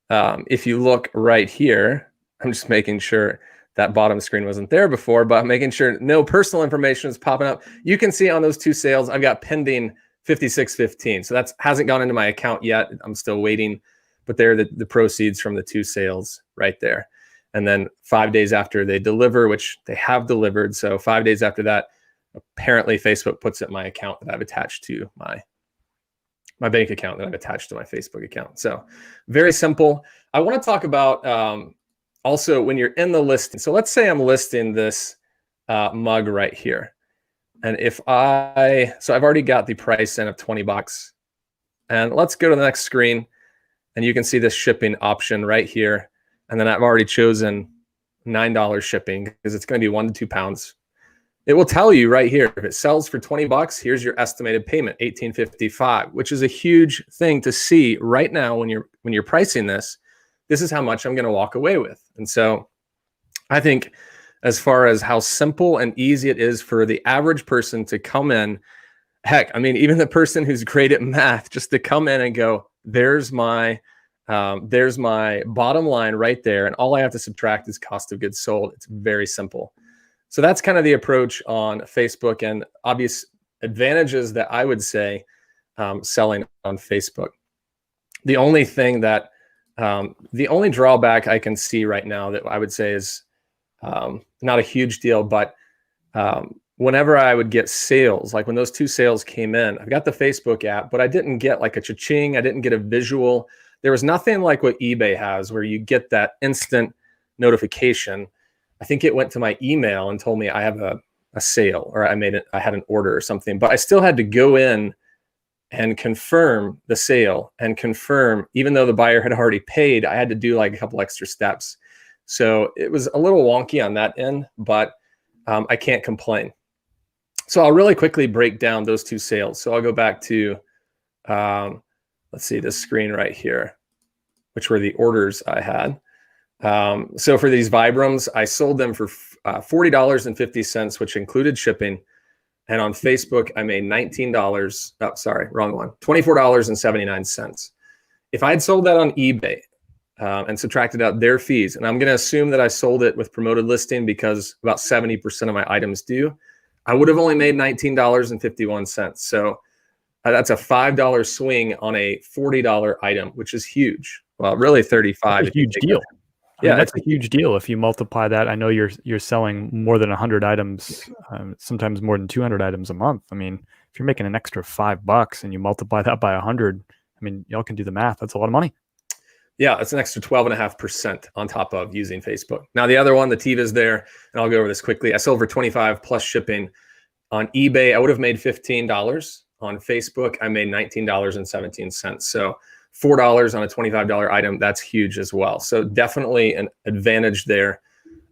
Speaker 1: if you look right here, I'm just making sure that bottom screen wasn't there before, but I'm making sure no personal information is popping up. You can see on those 2 sales, I've got pending 56.15. So that hasn't gone into my account yet. I'm still waiting, but they're the proceeds from the 2 sales right there. And then 5 days after they deliver, which they have delivered. So 5 days after that, apparently Facebook puts it in my account that I've attached to my bank account that I've attached to my Facebook account. So very simple. I want to talk about also when you're in the listing. So let's say I'm listing this mug right here. And so I've already got the price in of $20. And let's go to the next screen. and you can see this shipping option right here. And then I've already chosen $9 shipping because it's going to be 1 to 2 pounds. It will tell you right here, if it sells for 20 bucks, here's your estimated payment, $18.55, which is a huge thing to see right now when you're pricing this. This is how much I'm going to walk away with. And so I think as far as how simple and easy it is for the average person to come in, heck, I mean, even the person who's great at math, just to come in and go, there's my bottom line right there. And all I have to subtract is cost of goods sold. It's very simple. So that's kind of the approach on Facebook, and obvious advantages that I would say selling on Facebook. The only thing that, the only drawback I can see right now that I would say is not a huge deal, but whenever I would get sales, like when those 2 sales came in, I've got the Facebook app, but I didn't get like a cha-ching. I didn't get a visual. There was nothing like what eBay has where you get that instant notification. I think it went to my email and told me I have a sale, or I had an order or something, but I still had to go in and confirm the sale and confirm, even though the buyer had already paid, I had to do like a couple extra steps. So it was a little wonky on that end, but I can't complain. So I'll really quickly break down those 2 sales. So I'll go back to, let's see, this screen right here, which were the orders I had. So for these Vibrams, I sold them for $40.50, which included shipping. And on Facebook, I made $19. Oh, sorry, wrong one. $24.79. If I had sold that on eBay and subtracted out their fees, and I'm going to assume that I sold it with promoted listing because about 70% of my items do, I would have only made $19.51. So that's a $5 swing on a $40 item, which is huge. Well, really 35.
Speaker 2: That's a huge deal. Yeah, that's a huge deal. If you multiply that, I know you're selling more than 100 items, sometimes more than 200 items a month. I mean, if you're making an extra $5 and you multiply that by 100, I mean, y'all can do the math. That's a lot of money.
Speaker 1: Yeah, it's an extra 12.5% on top of using Facebook. Now, the other one, the Tiva's there, and I'll go over this quickly. I sold for 25 plus shipping. On eBay, I would have made $15. On Facebook, I made $19.17. So $4 on a $25 item, that's huge as well. So definitely an advantage there.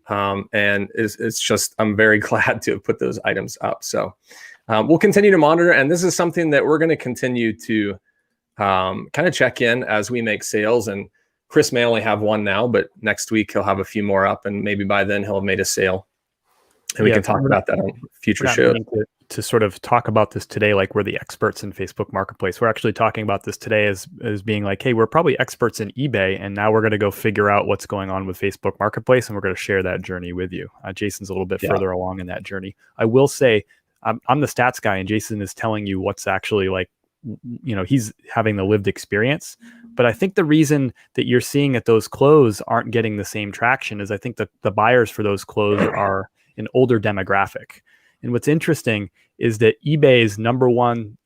Speaker 1: And it's just, I'm very glad to have put those items up. So we'll continue to monitor. And this is something that we're going to continue to kind of check in as we make sales. And Chris may only have one now, but next week he'll have a few more up, and maybe by then he'll have made a sale. And we can talk about that on future shows.
Speaker 2: To sort of talk about this today, like we're the experts in Facebook Marketplace. We're actually talking about this today as being like, hey, we're probably experts in eBay, and now we're going to go figure out what's going on with Facebook Marketplace, and we're going to share that journey with you. Jason's a little bit further along in that journey. I will say, I'm the stats guy, and Jason is telling you what's actually like, you know, he's having the lived experience. But I think the reason that you're seeing that those clothes aren't getting the same traction is I think that the buyers for those clothes are an older demographic. And what's interesting is that eBay's number one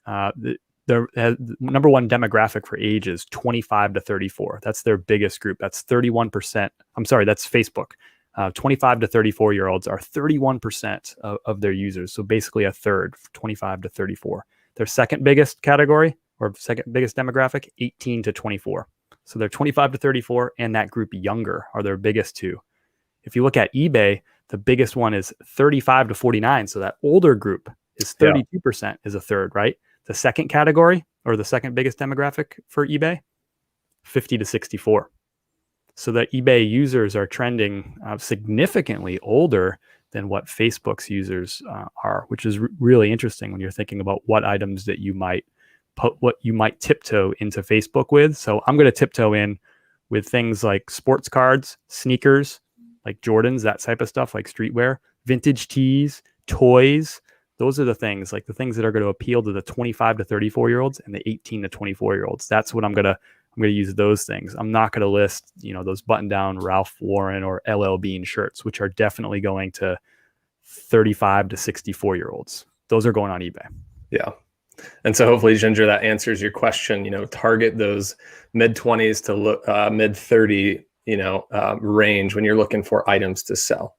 Speaker 2: demographic for age is 25 to 34. That's their biggest group. That's 31%. I'm sorry, that's Facebook. 25 to 34-year-olds are 31% of their users. So basically a third, 25 to 34. Their second biggest category or second biggest demographic, 18 to 24. So they're 25 to 34, and that group younger are their biggest two. If you look at eBay, the biggest one is 35 to 49. So that older group is 32% is a third, right? The second category, or the second biggest demographic for eBay, 50 to 64. So the eBay users are trending significantly older than what Facebook's users are, which is really interesting when you're thinking about what items that you might tiptoe into Facebook with. So I'm going to tiptoe in with things like sports cards, sneakers, like Jordans, that type of stuff, like streetwear, vintage tees, toys. Those are the things that are going to appeal to the 25 to 34-year-olds and the 18 to 24-year-olds. That's what I'm going to use those things. I'm not going to list, those button-down Ralph Lauren or LL Bean shirts, which are definitely going to 35 to 64-year-olds. Those are going on eBay.
Speaker 1: Yeah. And so hopefully, Ginger, that answers your question. Target those mid-20s to mid-30 range when you're looking for items to sell.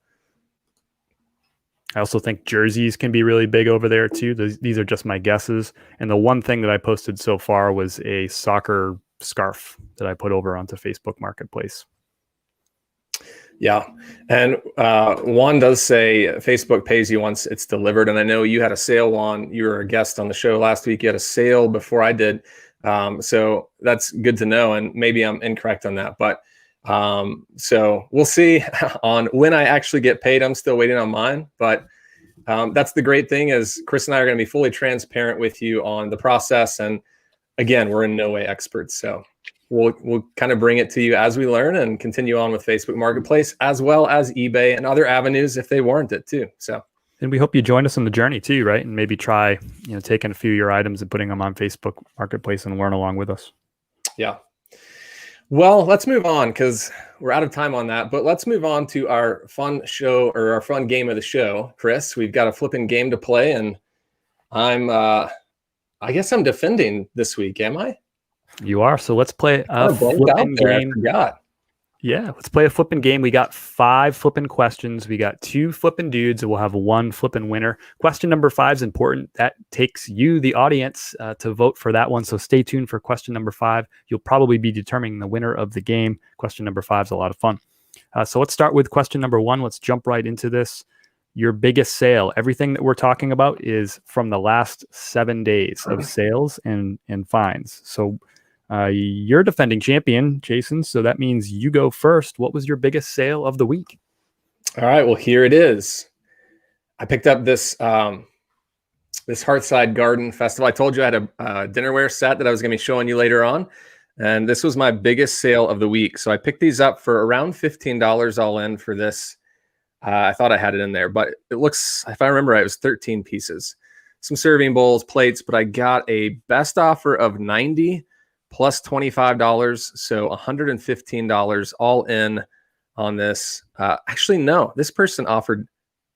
Speaker 2: I also think jerseys can be really big over there too. These are just my guesses. And the one thing that I posted so far was a soccer scarf that I put over onto Facebook Marketplace.
Speaker 1: Yeah. And Juan does say Facebook pays you once it's delivered. And I know you had a sale, Juan. You were a guest on the show last week. You had a sale before I did. So that's good to know. And maybe I'm incorrect on that. But so we'll see on when I actually get paid. I'm still waiting on mine. But that's the great thing is Chris and I are going to be fully transparent with you on the process. And again, we're in no way experts. So we'll kind of bring it to you as we learn and continue on with Facebook Marketplace as well as eBay and other avenues if they warrant it too. So,
Speaker 2: and we hope you join us on the journey too, right? And maybe try, taking a few of your items and putting them on Facebook Marketplace and learn along with us.
Speaker 1: Yeah. Well, let's move on because we're out of time on that. But let's move on to our fun show or our fun game of the show. Chris, we've got a flipping game to play, and I guess I'm defending this week. Am I?
Speaker 2: You are. So let's play a flipping game. Yeah, let's play a flipping game. We got 5 flipping questions. We got 2 flipping dudes, and we'll have 1 flipping winner. Question number 5 is important. That takes you, the audience, to vote for that one. So stay tuned for question number 5. You'll probably be determining the winner of the game. Question number 5 is a lot of fun. So let's start with question number 1. Let's jump right into this. Your biggest sale. Everything that we're talking about is from the last 7 days of sales and finds. So you're defending champion, Jason. So that means you go first. What was your biggest sale of the week?
Speaker 1: All right. Well, here it is. I picked up this this Hearthside Garden Festival. I told you I had a dinnerware set that I was going to be showing you later on. And this was my biggest sale of the week. So I picked these up for around $15 all in for this. I thought I had it in there, but it looks, if I remember right, it was 13 pieces. Some serving bowls, plates, but I got a best offer of 90 plus $25, so $115 all in on this. Actually, no, this person offered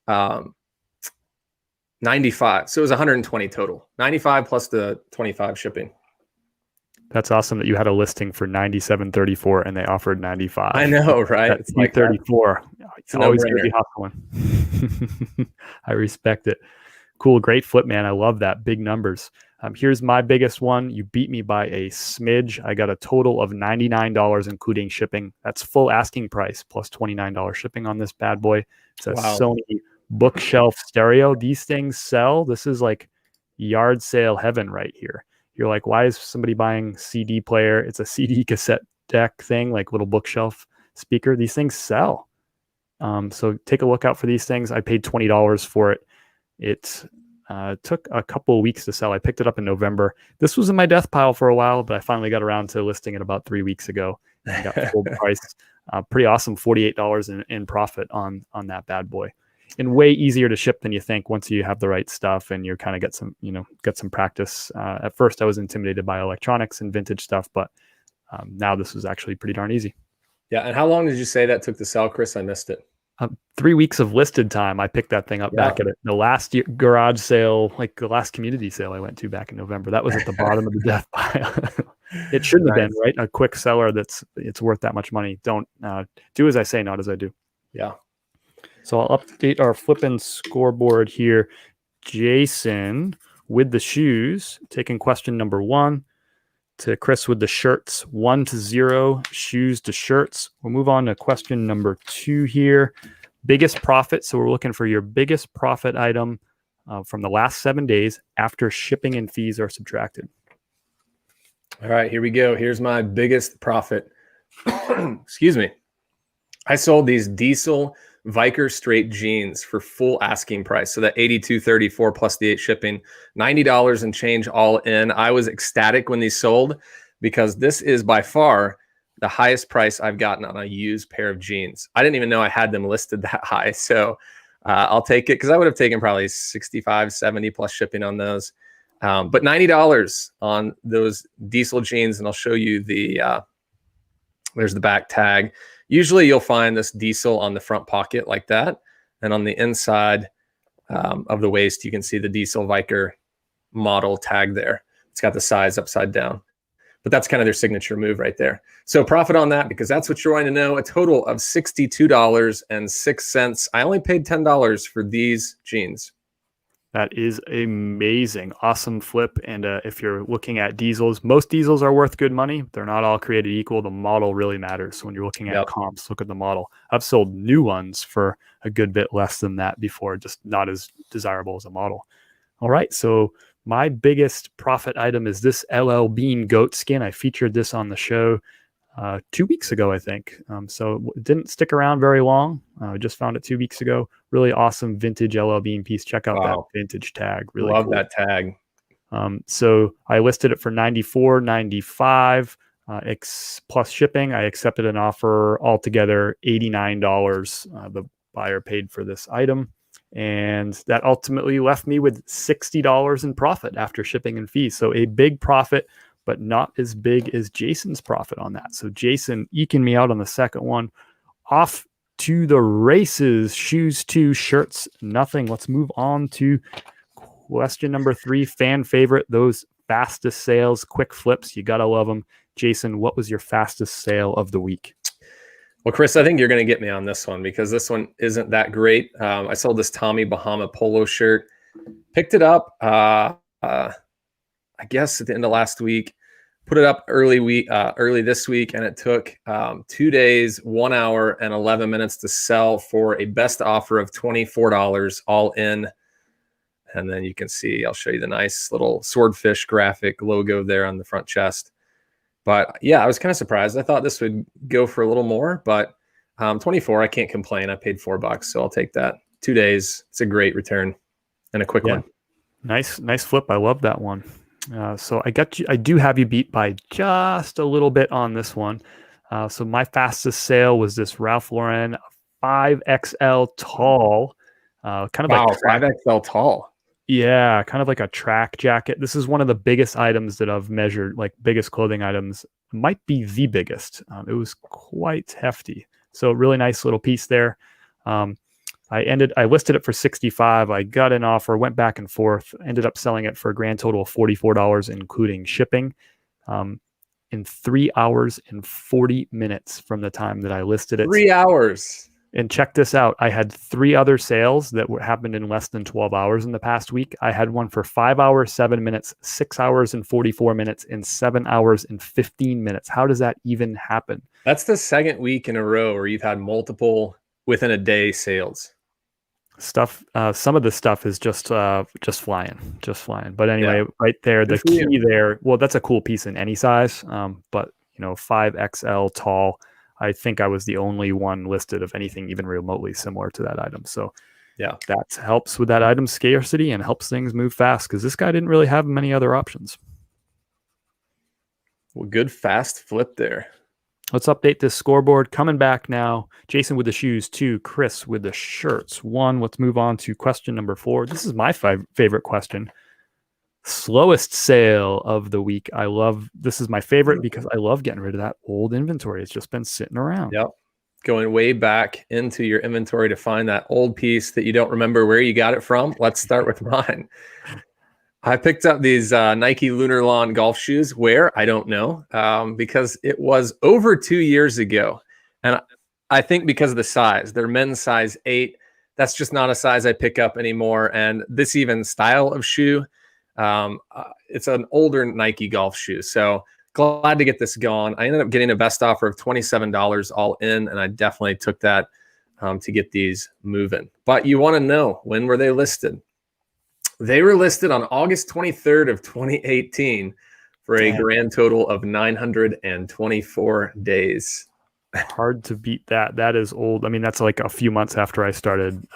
Speaker 1: 95, so it was 120 total. 95 plus the 25 shipping.
Speaker 2: That's awesome that you had a listing for $97.34 and they offered 95.
Speaker 1: I know, right?
Speaker 2: It's like 34. It's always going to be hustling. I respect it. Cool, great flip, man. I love that. Big numbers. Here's my biggest one. You beat me by a smidge. I got a total of $99, including shipping. That's full asking price plus $29 shipping on this bad boy. It's a Sony bookshelf stereo. These things sell. This is like yard sale heaven right here. You're like, why is somebody buying CD player? It's a CD cassette deck thing, like little bookshelf speaker. These things sell. So take a look out for these things. I paid $20 for it. It took a couple of weeks to sell. I picked it up in November. This was in my death pile for a while, but I finally got around to listing it about 3 weeks ago. And got full price. Pretty awesome, $48 in profit on that bad boy. And way easier to ship than you think once you have the right stuff and you kind of get some practice. At first, I was intimidated by electronics and vintage stuff, but now this is actually pretty darn easy.
Speaker 1: Yeah. And how long did you say that took to sell, Chris? I missed it.
Speaker 2: 3 weeks of listed time. I picked that thing up back at it. The last garage sale, like the last community sale I went to back in November, that was at the bottom of the death pile. It shouldn't have been, right? A quick seller it's worth that much money. Don't do as I say, not as I do.
Speaker 1: Yeah.
Speaker 2: So I'll update our flipping scoreboard here. Jason with the shoes, taking question number 1. To Chris with the shirts, 1-0, shoes to shirts. We'll move on to question number 2 here. Biggest profit. So we're looking for your biggest profit item from the last 7 days after shipping and fees are subtracted.
Speaker 1: All right, here we go. Here's my biggest profit. Excuse me. I sold these diesel Viker straight jeans for full asking price. So that $82.34 plus the 8 shipping, $90 and change all in. I was ecstatic when these sold because this is by far the highest price I've gotten on a used pair of jeans. I didn't even know I had them listed that high. So I'll take it because I would have taken probably 65, 70 plus shipping on those. But $90 on those diesel jeans. And I'll show you there's the back tag. Usually you'll find this diesel on the front pocket like that. And on the inside of the waist, you can see the diesel Viker model tag there. It's got the size upside down. But that's kind of their signature move right there. So profit on that because that's what you're wanting to know. A total of $62.06. I only paid $10 for these jeans.
Speaker 2: That is amazing. Awesome flip. And if you're looking at diesels, most diesels are worth good money. They're not all created equal. The model really matters. So when you're looking at comps, look at the model. I've sold new ones for a good bit less than that before, just not as desirable as a model. All right. So my biggest profit item is this LL Bean goat skin. I featured this on the show 2 weeks ago, I think. So it didn't stick around very long. I just found it 2 weeks ago. Really awesome vintage LL Bean piece. Check out that vintage tag. Really
Speaker 1: love
Speaker 2: cool.
Speaker 1: that tag.
Speaker 2: So I listed it for $94.95 plus shipping. I accepted an offer altogether $89. The buyer paid for this item. And that ultimately left me with $60 in profit after shipping and fees. So a big profit, but not as big as Jason's profit on that. So Jason eking me out on the second one. Off to the races. Shoes 2, shirts nothing. Let's move on to question number 3. Fan favorite, those fastest sales, quick flips. You got to love them. Jason, what was your fastest sale of the week?
Speaker 1: Well, Chris, I think you're going to get me on this one because this one isn't that great. I sold this Tommy Bahama Polo shirt. Picked it up, I guess, at the end of last week. Put it up early this week, and it took 2 days, 1 hour, and 11 minutes to sell for a best offer of $24 all in. And then you can see, I'll show you the nice little swordfish graphic logo there on the front chest. But yeah, I was kind of surprised. I thought this would go for a little more, but 24, I can't complain. I paid $4, so I'll take that. 2 days. It's a great return and a quick one.
Speaker 2: Nice flip. I love that one. So I do have you beat by just a little bit on this one. So my fastest sale was this Ralph Lauren 5XL tall, kind of like
Speaker 1: 5XL tall.
Speaker 2: Yeah, kind of like a track jacket. This is one of the biggest items that I've measured, like biggest clothing items. Might be the biggest. It was quite hefty. So really nice little piece there. I listed it for $65. I got an offer, went back and forth, ended up selling it for a grand total of $44, including shipping, in 3 hours and 40 minutes from the time that I listed it.
Speaker 1: 3 hours.
Speaker 2: And check this out. I had 3 other sales that happened in less than 12 hours in the past week. I had one for 5 hours, 7 minutes, 6 hours and 44 minutes, and 7 hours and 15 minutes. How does that even happen?
Speaker 1: That's the second week in a row where you've had multiple within a day sales.
Speaker 2: Some of the stuff is just flying. But anyway, right there, the key there. Well, that's a cool piece in any size. But 5XL tall. I think I was the only one listed of anything even remotely similar to that item. So yeah, that helps with that item scarcity and helps things move fast because this guy didn't really have many other options.
Speaker 1: Well, good fast flip there.
Speaker 2: Let's update this scoreboard. Coming back now, Jason with the shoes 2, Chris with the shirts 1. Let's move on to question number 4. This is my favorite question. Slowest sale of the week. This is my favorite because I love getting rid of that old inventory. It's just been sitting around.
Speaker 1: Yep. Going way back into your inventory to find that old piece that you don't remember where you got it from. Let's start with mine. I picked up these Nike Lunar Lawn golf shoes. Where? I don't know, because it was over 2 years ago. And I think because of the size, they're men's size 8. That's just not a size I pick up anymore. And this even style of shoe, it's an older Nike golf shoe. So glad to get this gone. I ended up getting a best offer of $27 all in, and I definitely took that to get these moving. But you want to know, when were they listed? They were listed on August 23rd of 2018 for a grand total of 924 days.
Speaker 2: Hard to beat that. That is old. I mean, that's like a few months after I started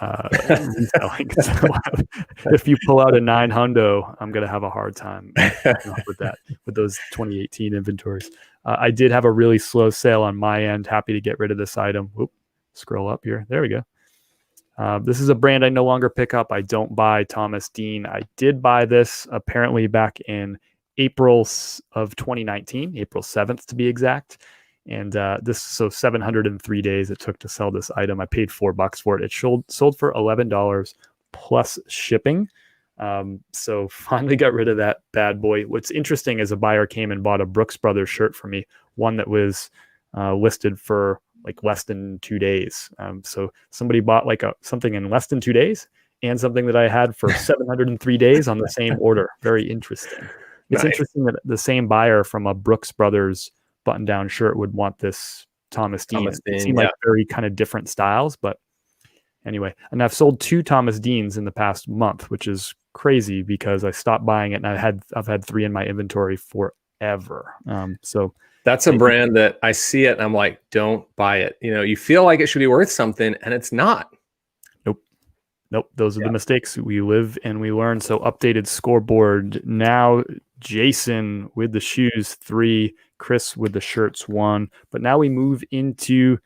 Speaker 2: reselling. So if you pull out a 900, I'm going to have a hard time with that, with those 2018 inventories. I did have a really slow sale on my end. Happy to get rid of this item. Whoop, scroll up here. There we go. This is a brand I no longer pick up. I don't buy Thomas Dean. I did buy this apparently back in April of 2019, April 7th to be exact. And so 703 days it took to sell this item. I paid $4 for it. It sold for $11 plus shipping. So finally got rid of that bad boy. What's interesting is a buyer came and bought a Brooks Brothers shirt for me, one that was listed for like less than 2 days. So somebody bought like something in less than 2 days, and something that I had for 703 days on the same order. Very interesting. It's
Speaker 1: Nice.
Speaker 2: interesting that the same buyer from a Brooks Brothers button-down shirt would want this Thomas Dean. It seemed like very kind of different styles, but anyway. And I've sold 2 Thomas Deans in the past month, which is crazy because I stopped buying it and I've had 3 in my inventory forever. So
Speaker 1: that's a brand that I see it and I'm like, don't buy it. You know, you feel like it should be worth something and it's not.
Speaker 2: Nope. Those are the mistakes. We live and we learn. So updated scoreboard now. Jason with the shoes 3, Chris with the shirts 1. But now we move into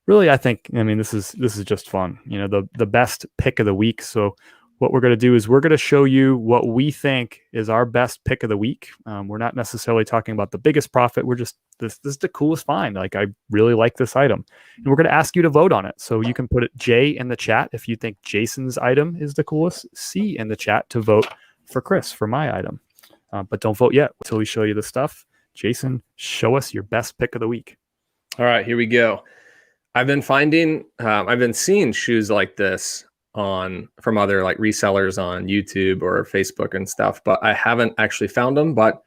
Speaker 2: really, this is just fun. You know, the best pick of the week. So what we're going to do is we're going to show you what we think is our best pick of the week. We're not necessarily talking about the biggest profit. We're just, this is the coolest find. Like, I really like this item. And we're going to ask you to vote on it. So you can put it J in the chat if you think Jason's item is the coolest, C in the chat to vote for Chris for my item. But don't vote yet until we show you the stuff. Jason, show us your best pick of the week.
Speaker 1: All right, here we go. I've been seeing shoes like this from other like resellers on YouTube or Facebook and stuff, but I haven't actually found them. But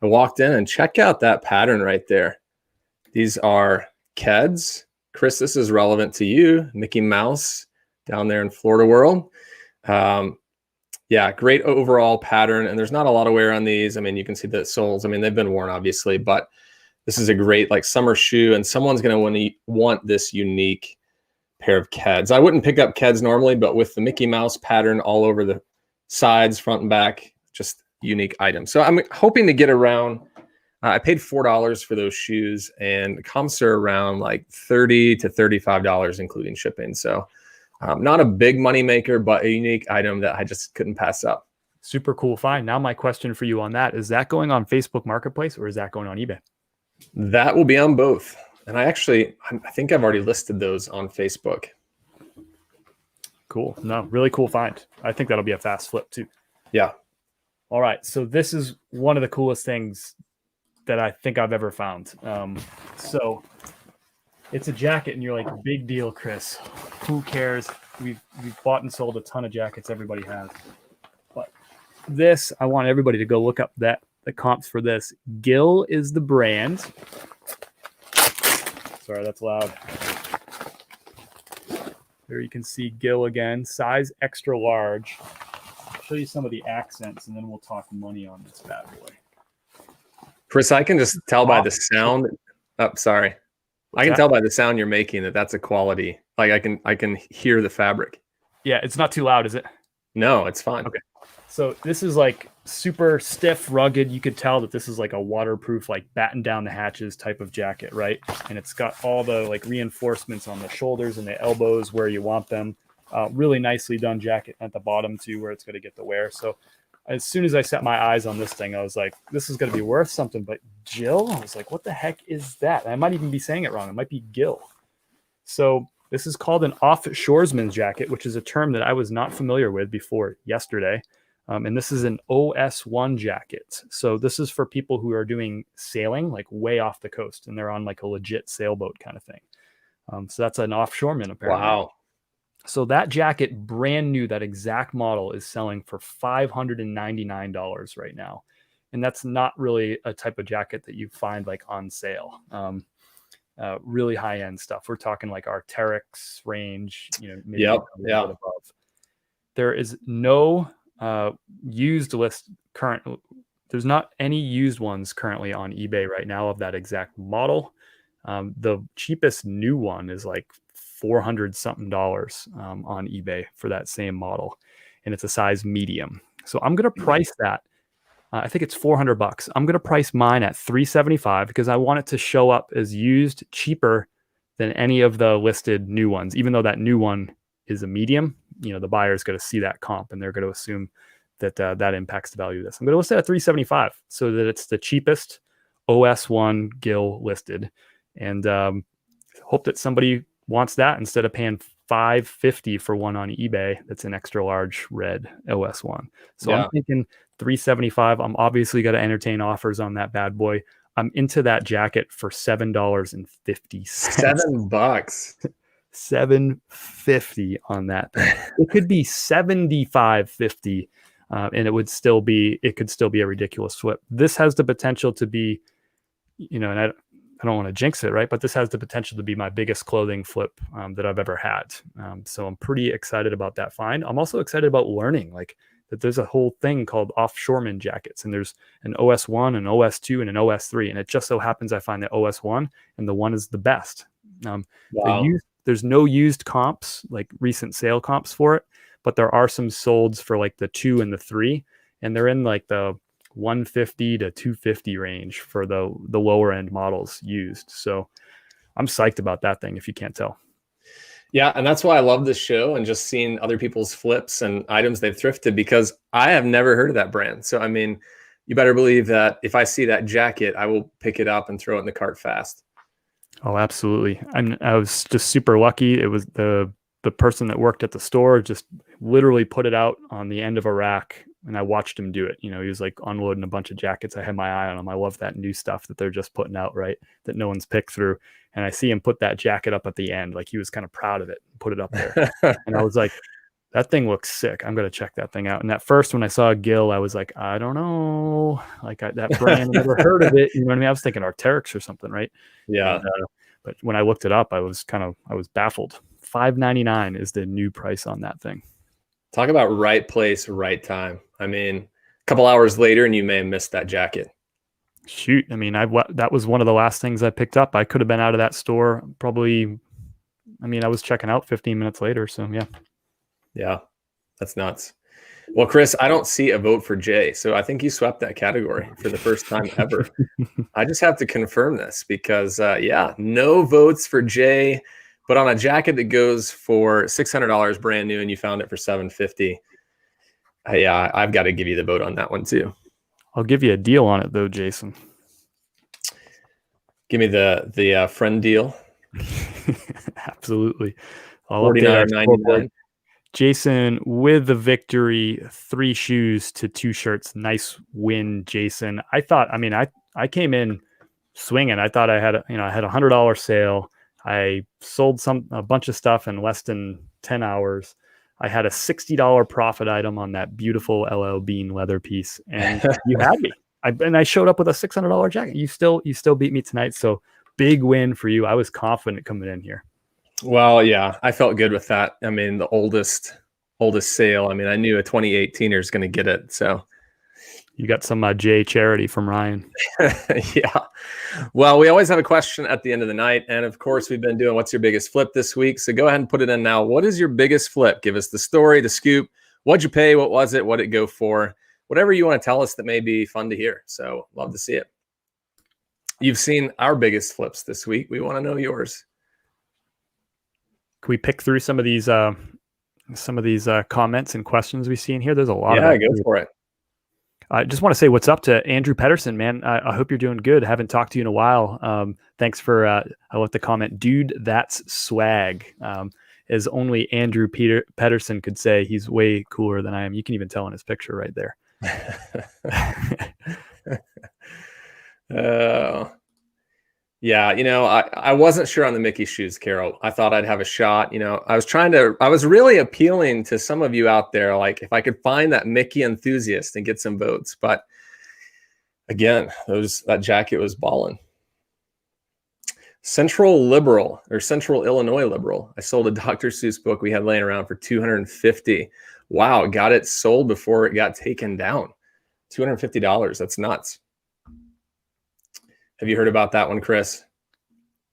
Speaker 1: I walked in and check out that pattern right there. These are Keds. Chris, this is relevant to you. Mickey Mouse down there in Florida World. Yeah, great overall pattern. And there's not a lot of wear on these. I mean, you can see the soles. I mean, they've been worn obviously, but this is a great like summer shoe, and someone's going to want this unique pair of Keds. I wouldn't pick up Keds normally, but with the Mickey Mouse pattern all over the sides, front and back, just unique item. So I'm hoping to get around, I paid $4 for those shoes, and comps are around like $30 to $35, including shipping. So not a big money maker, but a unique item that I just couldn't pass up.
Speaker 2: Super cool find. Now my question for you on that, is that going on Facebook Marketplace or is that going on eBay?
Speaker 1: That will be on both. And I think I've already listed those on Facebook.
Speaker 2: Cool. No, really cool find. I think that'll be a fast flip too.
Speaker 1: Yeah.
Speaker 2: All right. So this is one of the coolest things that I think I've ever found. So it's a jacket and you're like, big deal, Chris. Who cares? We've bought and sold a ton of jackets. Everybody has. But this, I want everybody to go look up the comps for this. Gill is the brand. Sorry, that's loud. There you can see Gill again, size extra large. I'll show you some of the accents and then we'll talk money on this bad boy.
Speaker 1: Chris, I can just tell by the sound. Oh, sorry. I can tell by the sound you're making that's a quality. Like I can hear the fabric.
Speaker 2: Yeah, it's not too loud, is it?
Speaker 1: No, it's fine.
Speaker 2: Okay. So this is like super stiff, rugged. You could tell that this is like a waterproof, like batten down the hatches type of jacket, right? And it's got all the like reinforcements on the shoulders and the elbows where you want them. Really nicely done jacket at the bottom too, where it's going to get the wear. So as soon as I set my eyes on this thing, I was like, this is going to be worth something. But Gill, I was like, what the heck is that? And I might even be saying it wrong. It might be Gill. So this is called an offshoresman's jacket, which is a term that I was not familiar with before yesterday. And this is an OS1 jacket. So this is for people who are doing sailing, like way off the coast, and they're on like a legit sailboat kind of thing. So that's an offshoreman apparently.
Speaker 1: Wow.
Speaker 2: So that jacket, brand new, that exact model is selling for $599 right now. And that's not really a type of jacket that you find like on sale. Really high-end stuff. We're talking like Arc'teryx range, maybe a little bit above. There is no used list current. There's not any used ones currently on eBay right now of that exact model. The cheapest new one is like $400 something on eBay for that same model, and it's a size medium. So I'm going to price that. I think it's $400. I'm going to price mine at $375 because I want it to show up as used, cheaper than any of the listed new ones. Even though that new one is a medium, the buyer's going to see that comp and they're going to assume that that impacts the value of this. I'm going to list it at $375 so that it's the cheapest OS1 Gill listed, and hope that somebody wants that instead of paying $550 for one on eBay that's an extra large red OS1. So I'm thinking $375. I'm obviously going to entertain offers on that bad boy. I'm into that jacket for $7.50.
Speaker 1: $7.
Speaker 2: $750 on that thing. It could be $75.50, and it could still be a ridiculous flip. This has the potential to be, and I don't want to jinx it, right? But this has the potential to be my biggest clothing flip that I've ever had. So I'm pretty excited about that find. I'm also excited about learning that there's a whole thing called offshoreman jackets, and there's an OS1, an OS2, and an OS3. And it just so happens I find the OS1 and the one is the best.
Speaker 1: Wow.
Speaker 2: There's no used comps, like recent sale comps for it, but there are some solds for like the 2 and the 3, and they're in like the 150 to 250 range for the lower end models used. So I'm psyched about that thing, if you can't tell.
Speaker 1: Yeah, and that's why I love this show and just seeing other people's flips and items they've thrifted, because I have never heard of that brand. So I mean, you better believe that if I see that jacket, I will pick it up and throw it in the cart fast.
Speaker 2: Oh, absolutely. I was just super lucky. It was the person that worked at the store just literally put it out on the end of a rack, and I watched him do it. He was like unloading a bunch of jackets. I had my eye on him. I love that new stuff that they're just putting out, right? That no one's picked through. And I see him put that jacket up at the end. Like he was kind of proud of it, put it up there. And I was like, that thing looks sick. I'm going to check that thing out. And at first, when I saw Gil, I was like, I don't know. That brand, I never heard of it. You know what I mean? I was thinking Arc'teryx or something, right?
Speaker 1: Yeah.
Speaker 2: And, but when I looked it up, I was baffled. $599 is the new price on that thing.
Speaker 1: Talk about right place, right time. I mean, a couple hours later and you may have missed that jacket.
Speaker 2: Shoot. I mean, that was one of the last things I picked up. I could have been out of that store probably. I mean, I was checking out 15 minutes later. So yeah.
Speaker 1: Yeah, that's nuts. Well, Chris, I don't see a vote for Jay. So I think you swept that category for the first time ever. I just have to confirm this because, no votes for Jay, but on a jacket that goes for $600 brand new and you found it for $750. I've got to give you the vote on that one too.
Speaker 2: I'll give you a deal on it though, Jason.
Speaker 1: Give me the friend deal.
Speaker 2: Absolutely.
Speaker 1: $49.99.
Speaker 2: Jason with the victory, 3 shoes to 2 shirts. Nice win, Jason. I came in swinging. I thought I had a $100 sale. I sold a bunch of stuff in less than 10 hours. I had a $60 profit item on that beautiful LL Bean leather piece, and you had me. I showed up with a $600 jacket. You still beat me tonight. So big win for you. I was confident coming in here.
Speaker 1: Well, yeah, I felt good with that. I mean, the oldest sale. I mean, I knew a 2018er is going to get it. So
Speaker 2: you got some J charity from Ryan.
Speaker 1: Yeah. Well, we always have a question at the end of the night. And of course, we've been doing what's your biggest flip this week. So go ahead and put it in now. What is your biggest flip? Give us the story, the scoop. What'd you pay? What was it? What did it go for? Whatever you want to tell us that may be fun to hear. So love to see it. You've seen our biggest flips this week. We want to know yours.
Speaker 2: Can we pick through some of these comments and questions we see in here? There's a lot of
Speaker 1: them. Yeah, go for it.
Speaker 2: I just want to say what's up to Andrew Pedersen, man. I hope you're doing good. Haven't talked to you in a while. Thanks for, I love the comment, dude, that's swag. As only Andrew Pedersen could say. He's way cooler than I am. You can even tell in his picture right there.
Speaker 1: Yeah, I wasn't sure on the Mickey shoes, Carol. I thought I'd have a shot. I was really appealing to some of you out there, like if I could find that Mickey enthusiast and get some votes. But again, that jacket was balling. Central Illinois Liberal. I sold a Dr. Seuss book we had laying around for $250. Wow, got it sold before it got taken down. $250. That's nuts. Have you heard about that one, Chris?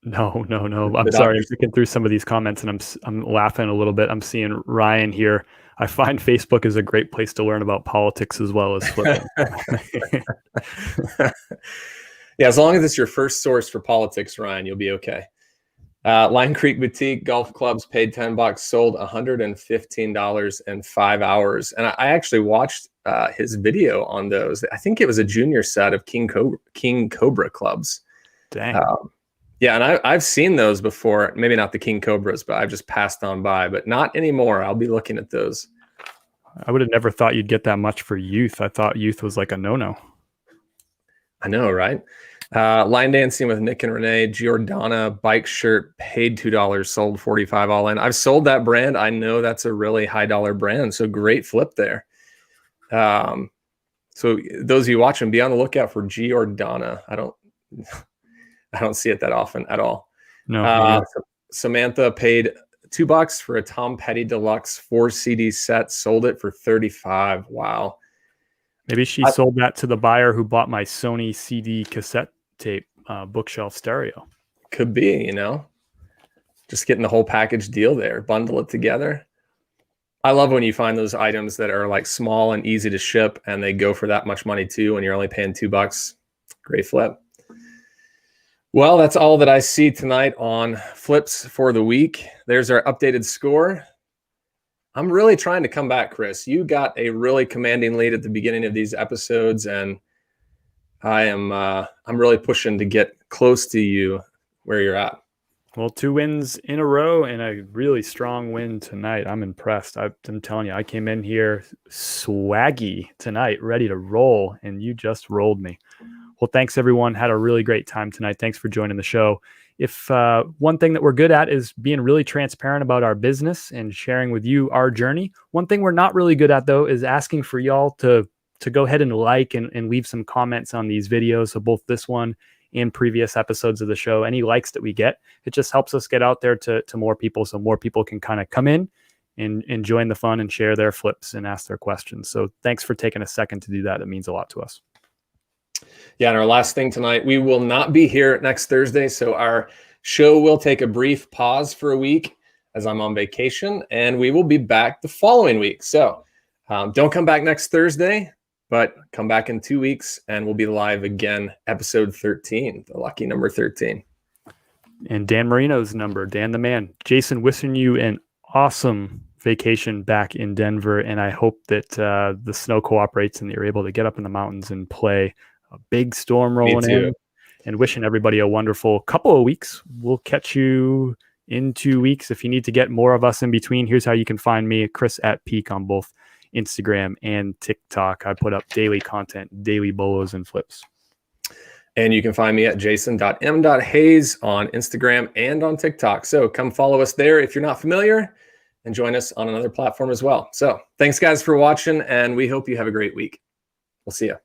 Speaker 2: No. I'm sorry. I'm looking through some of these comments and I'm laughing a little bit. I'm seeing Ryan here. I find Facebook is a great place to learn about politics as well as flipping.
Speaker 1: Yeah, as long as it's your first source for politics, Ryan, you'll be okay. Line Creek Boutique Golf Clubs paid $10, sold $115 in 5 hours. And I actually watched his video on those. I think it was a junior set of King Cobra clubs.
Speaker 2: Dang.
Speaker 1: Yeah, and I've seen those before. Maybe not the King Cobras, but I've just passed on by. But not anymore. I'll be looking at those.
Speaker 2: I would have never thought you'd get that much for youth. I thought youth was like a no-no.
Speaker 1: I know, right? Line dancing with Nick and Renee, Giordana bike shirt, paid $2, sold 45 all in. I've sold that brand. I know that's a really high dollar brand. So great flip there. So those of you watching, be on the lookout for Giordana. I don't see it that often at all.
Speaker 2: No.
Speaker 1: Samantha paid $2 for a Tom Petty Deluxe 4 CD set, sold it for 35. Wow.
Speaker 2: Maybe she sold that to the buyer who bought my Sony CD cassette tape bookshelf stereo.
Speaker 1: Could be, just getting the whole package deal there, bundle it together. I love when you find those items that are like small and easy to ship and they go for that much money too, and you're only paying $2. Great flip. Well, that's all that I see tonight on flips for the week. There's our updated score. I'm really trying to come back, Chris. You got a really commanding lead at the beginning of these episodes, and I'm really pushing to get close to you where you're at.
Speaker 2: Well, 2 wins in a row and a really strong win tonight. I'm impressed. I'm telling you, I came in here swaggy tonight, ready to roll, and you just rolled me. Well, thanks, everyone. Had a really great time tonight. Thanks for joining the show. If one thing that we're good at is being really transparent about our business and sharing with you our journey. One thing we're not really good at, though, is asking for y'all to go ahead and like and leave some comments on these videos. So both this one and previous episodes of the show, any likes that we get, it just helps us get out there to more people, so more people can kind of come in and join the fun and share their flips and ask their questions. So thanks for taking a second to do that. That means a lot to us.
Speaker 1: Yeah, and our last thing tonight, we will not be here next Thursday, so our show will take a brief pause for a week as I'm on vacation, and we will be back the following week. So don't come back next Thursday, but come back in 2 weeks, and we'll be live again, episode 13, the lucky number 13.
Speaker 2: And Dan Marino's number, Dan the man. Jason, wishing you an awesome vacation back in Denver, and I hope that the snow cooperates and that you're able to get up in the mountains and play. A big storm rolling in, and wishing everybody a wonderful couple of weeks. We'll catch you in 2 weeks. If you need to get more of us in between, here's how you can find me, Chris at Peak, on both Instagram and TikTok. I put up daily content, daily bolos and flips.
Speaker 1: And you can find me at jason.m.hayes on Instagram and on TikTok. So come follow us there if you're not familiar, and join us on another platform as well. So thanks, guys, for watching, and we hope you have a great week. We'll see you.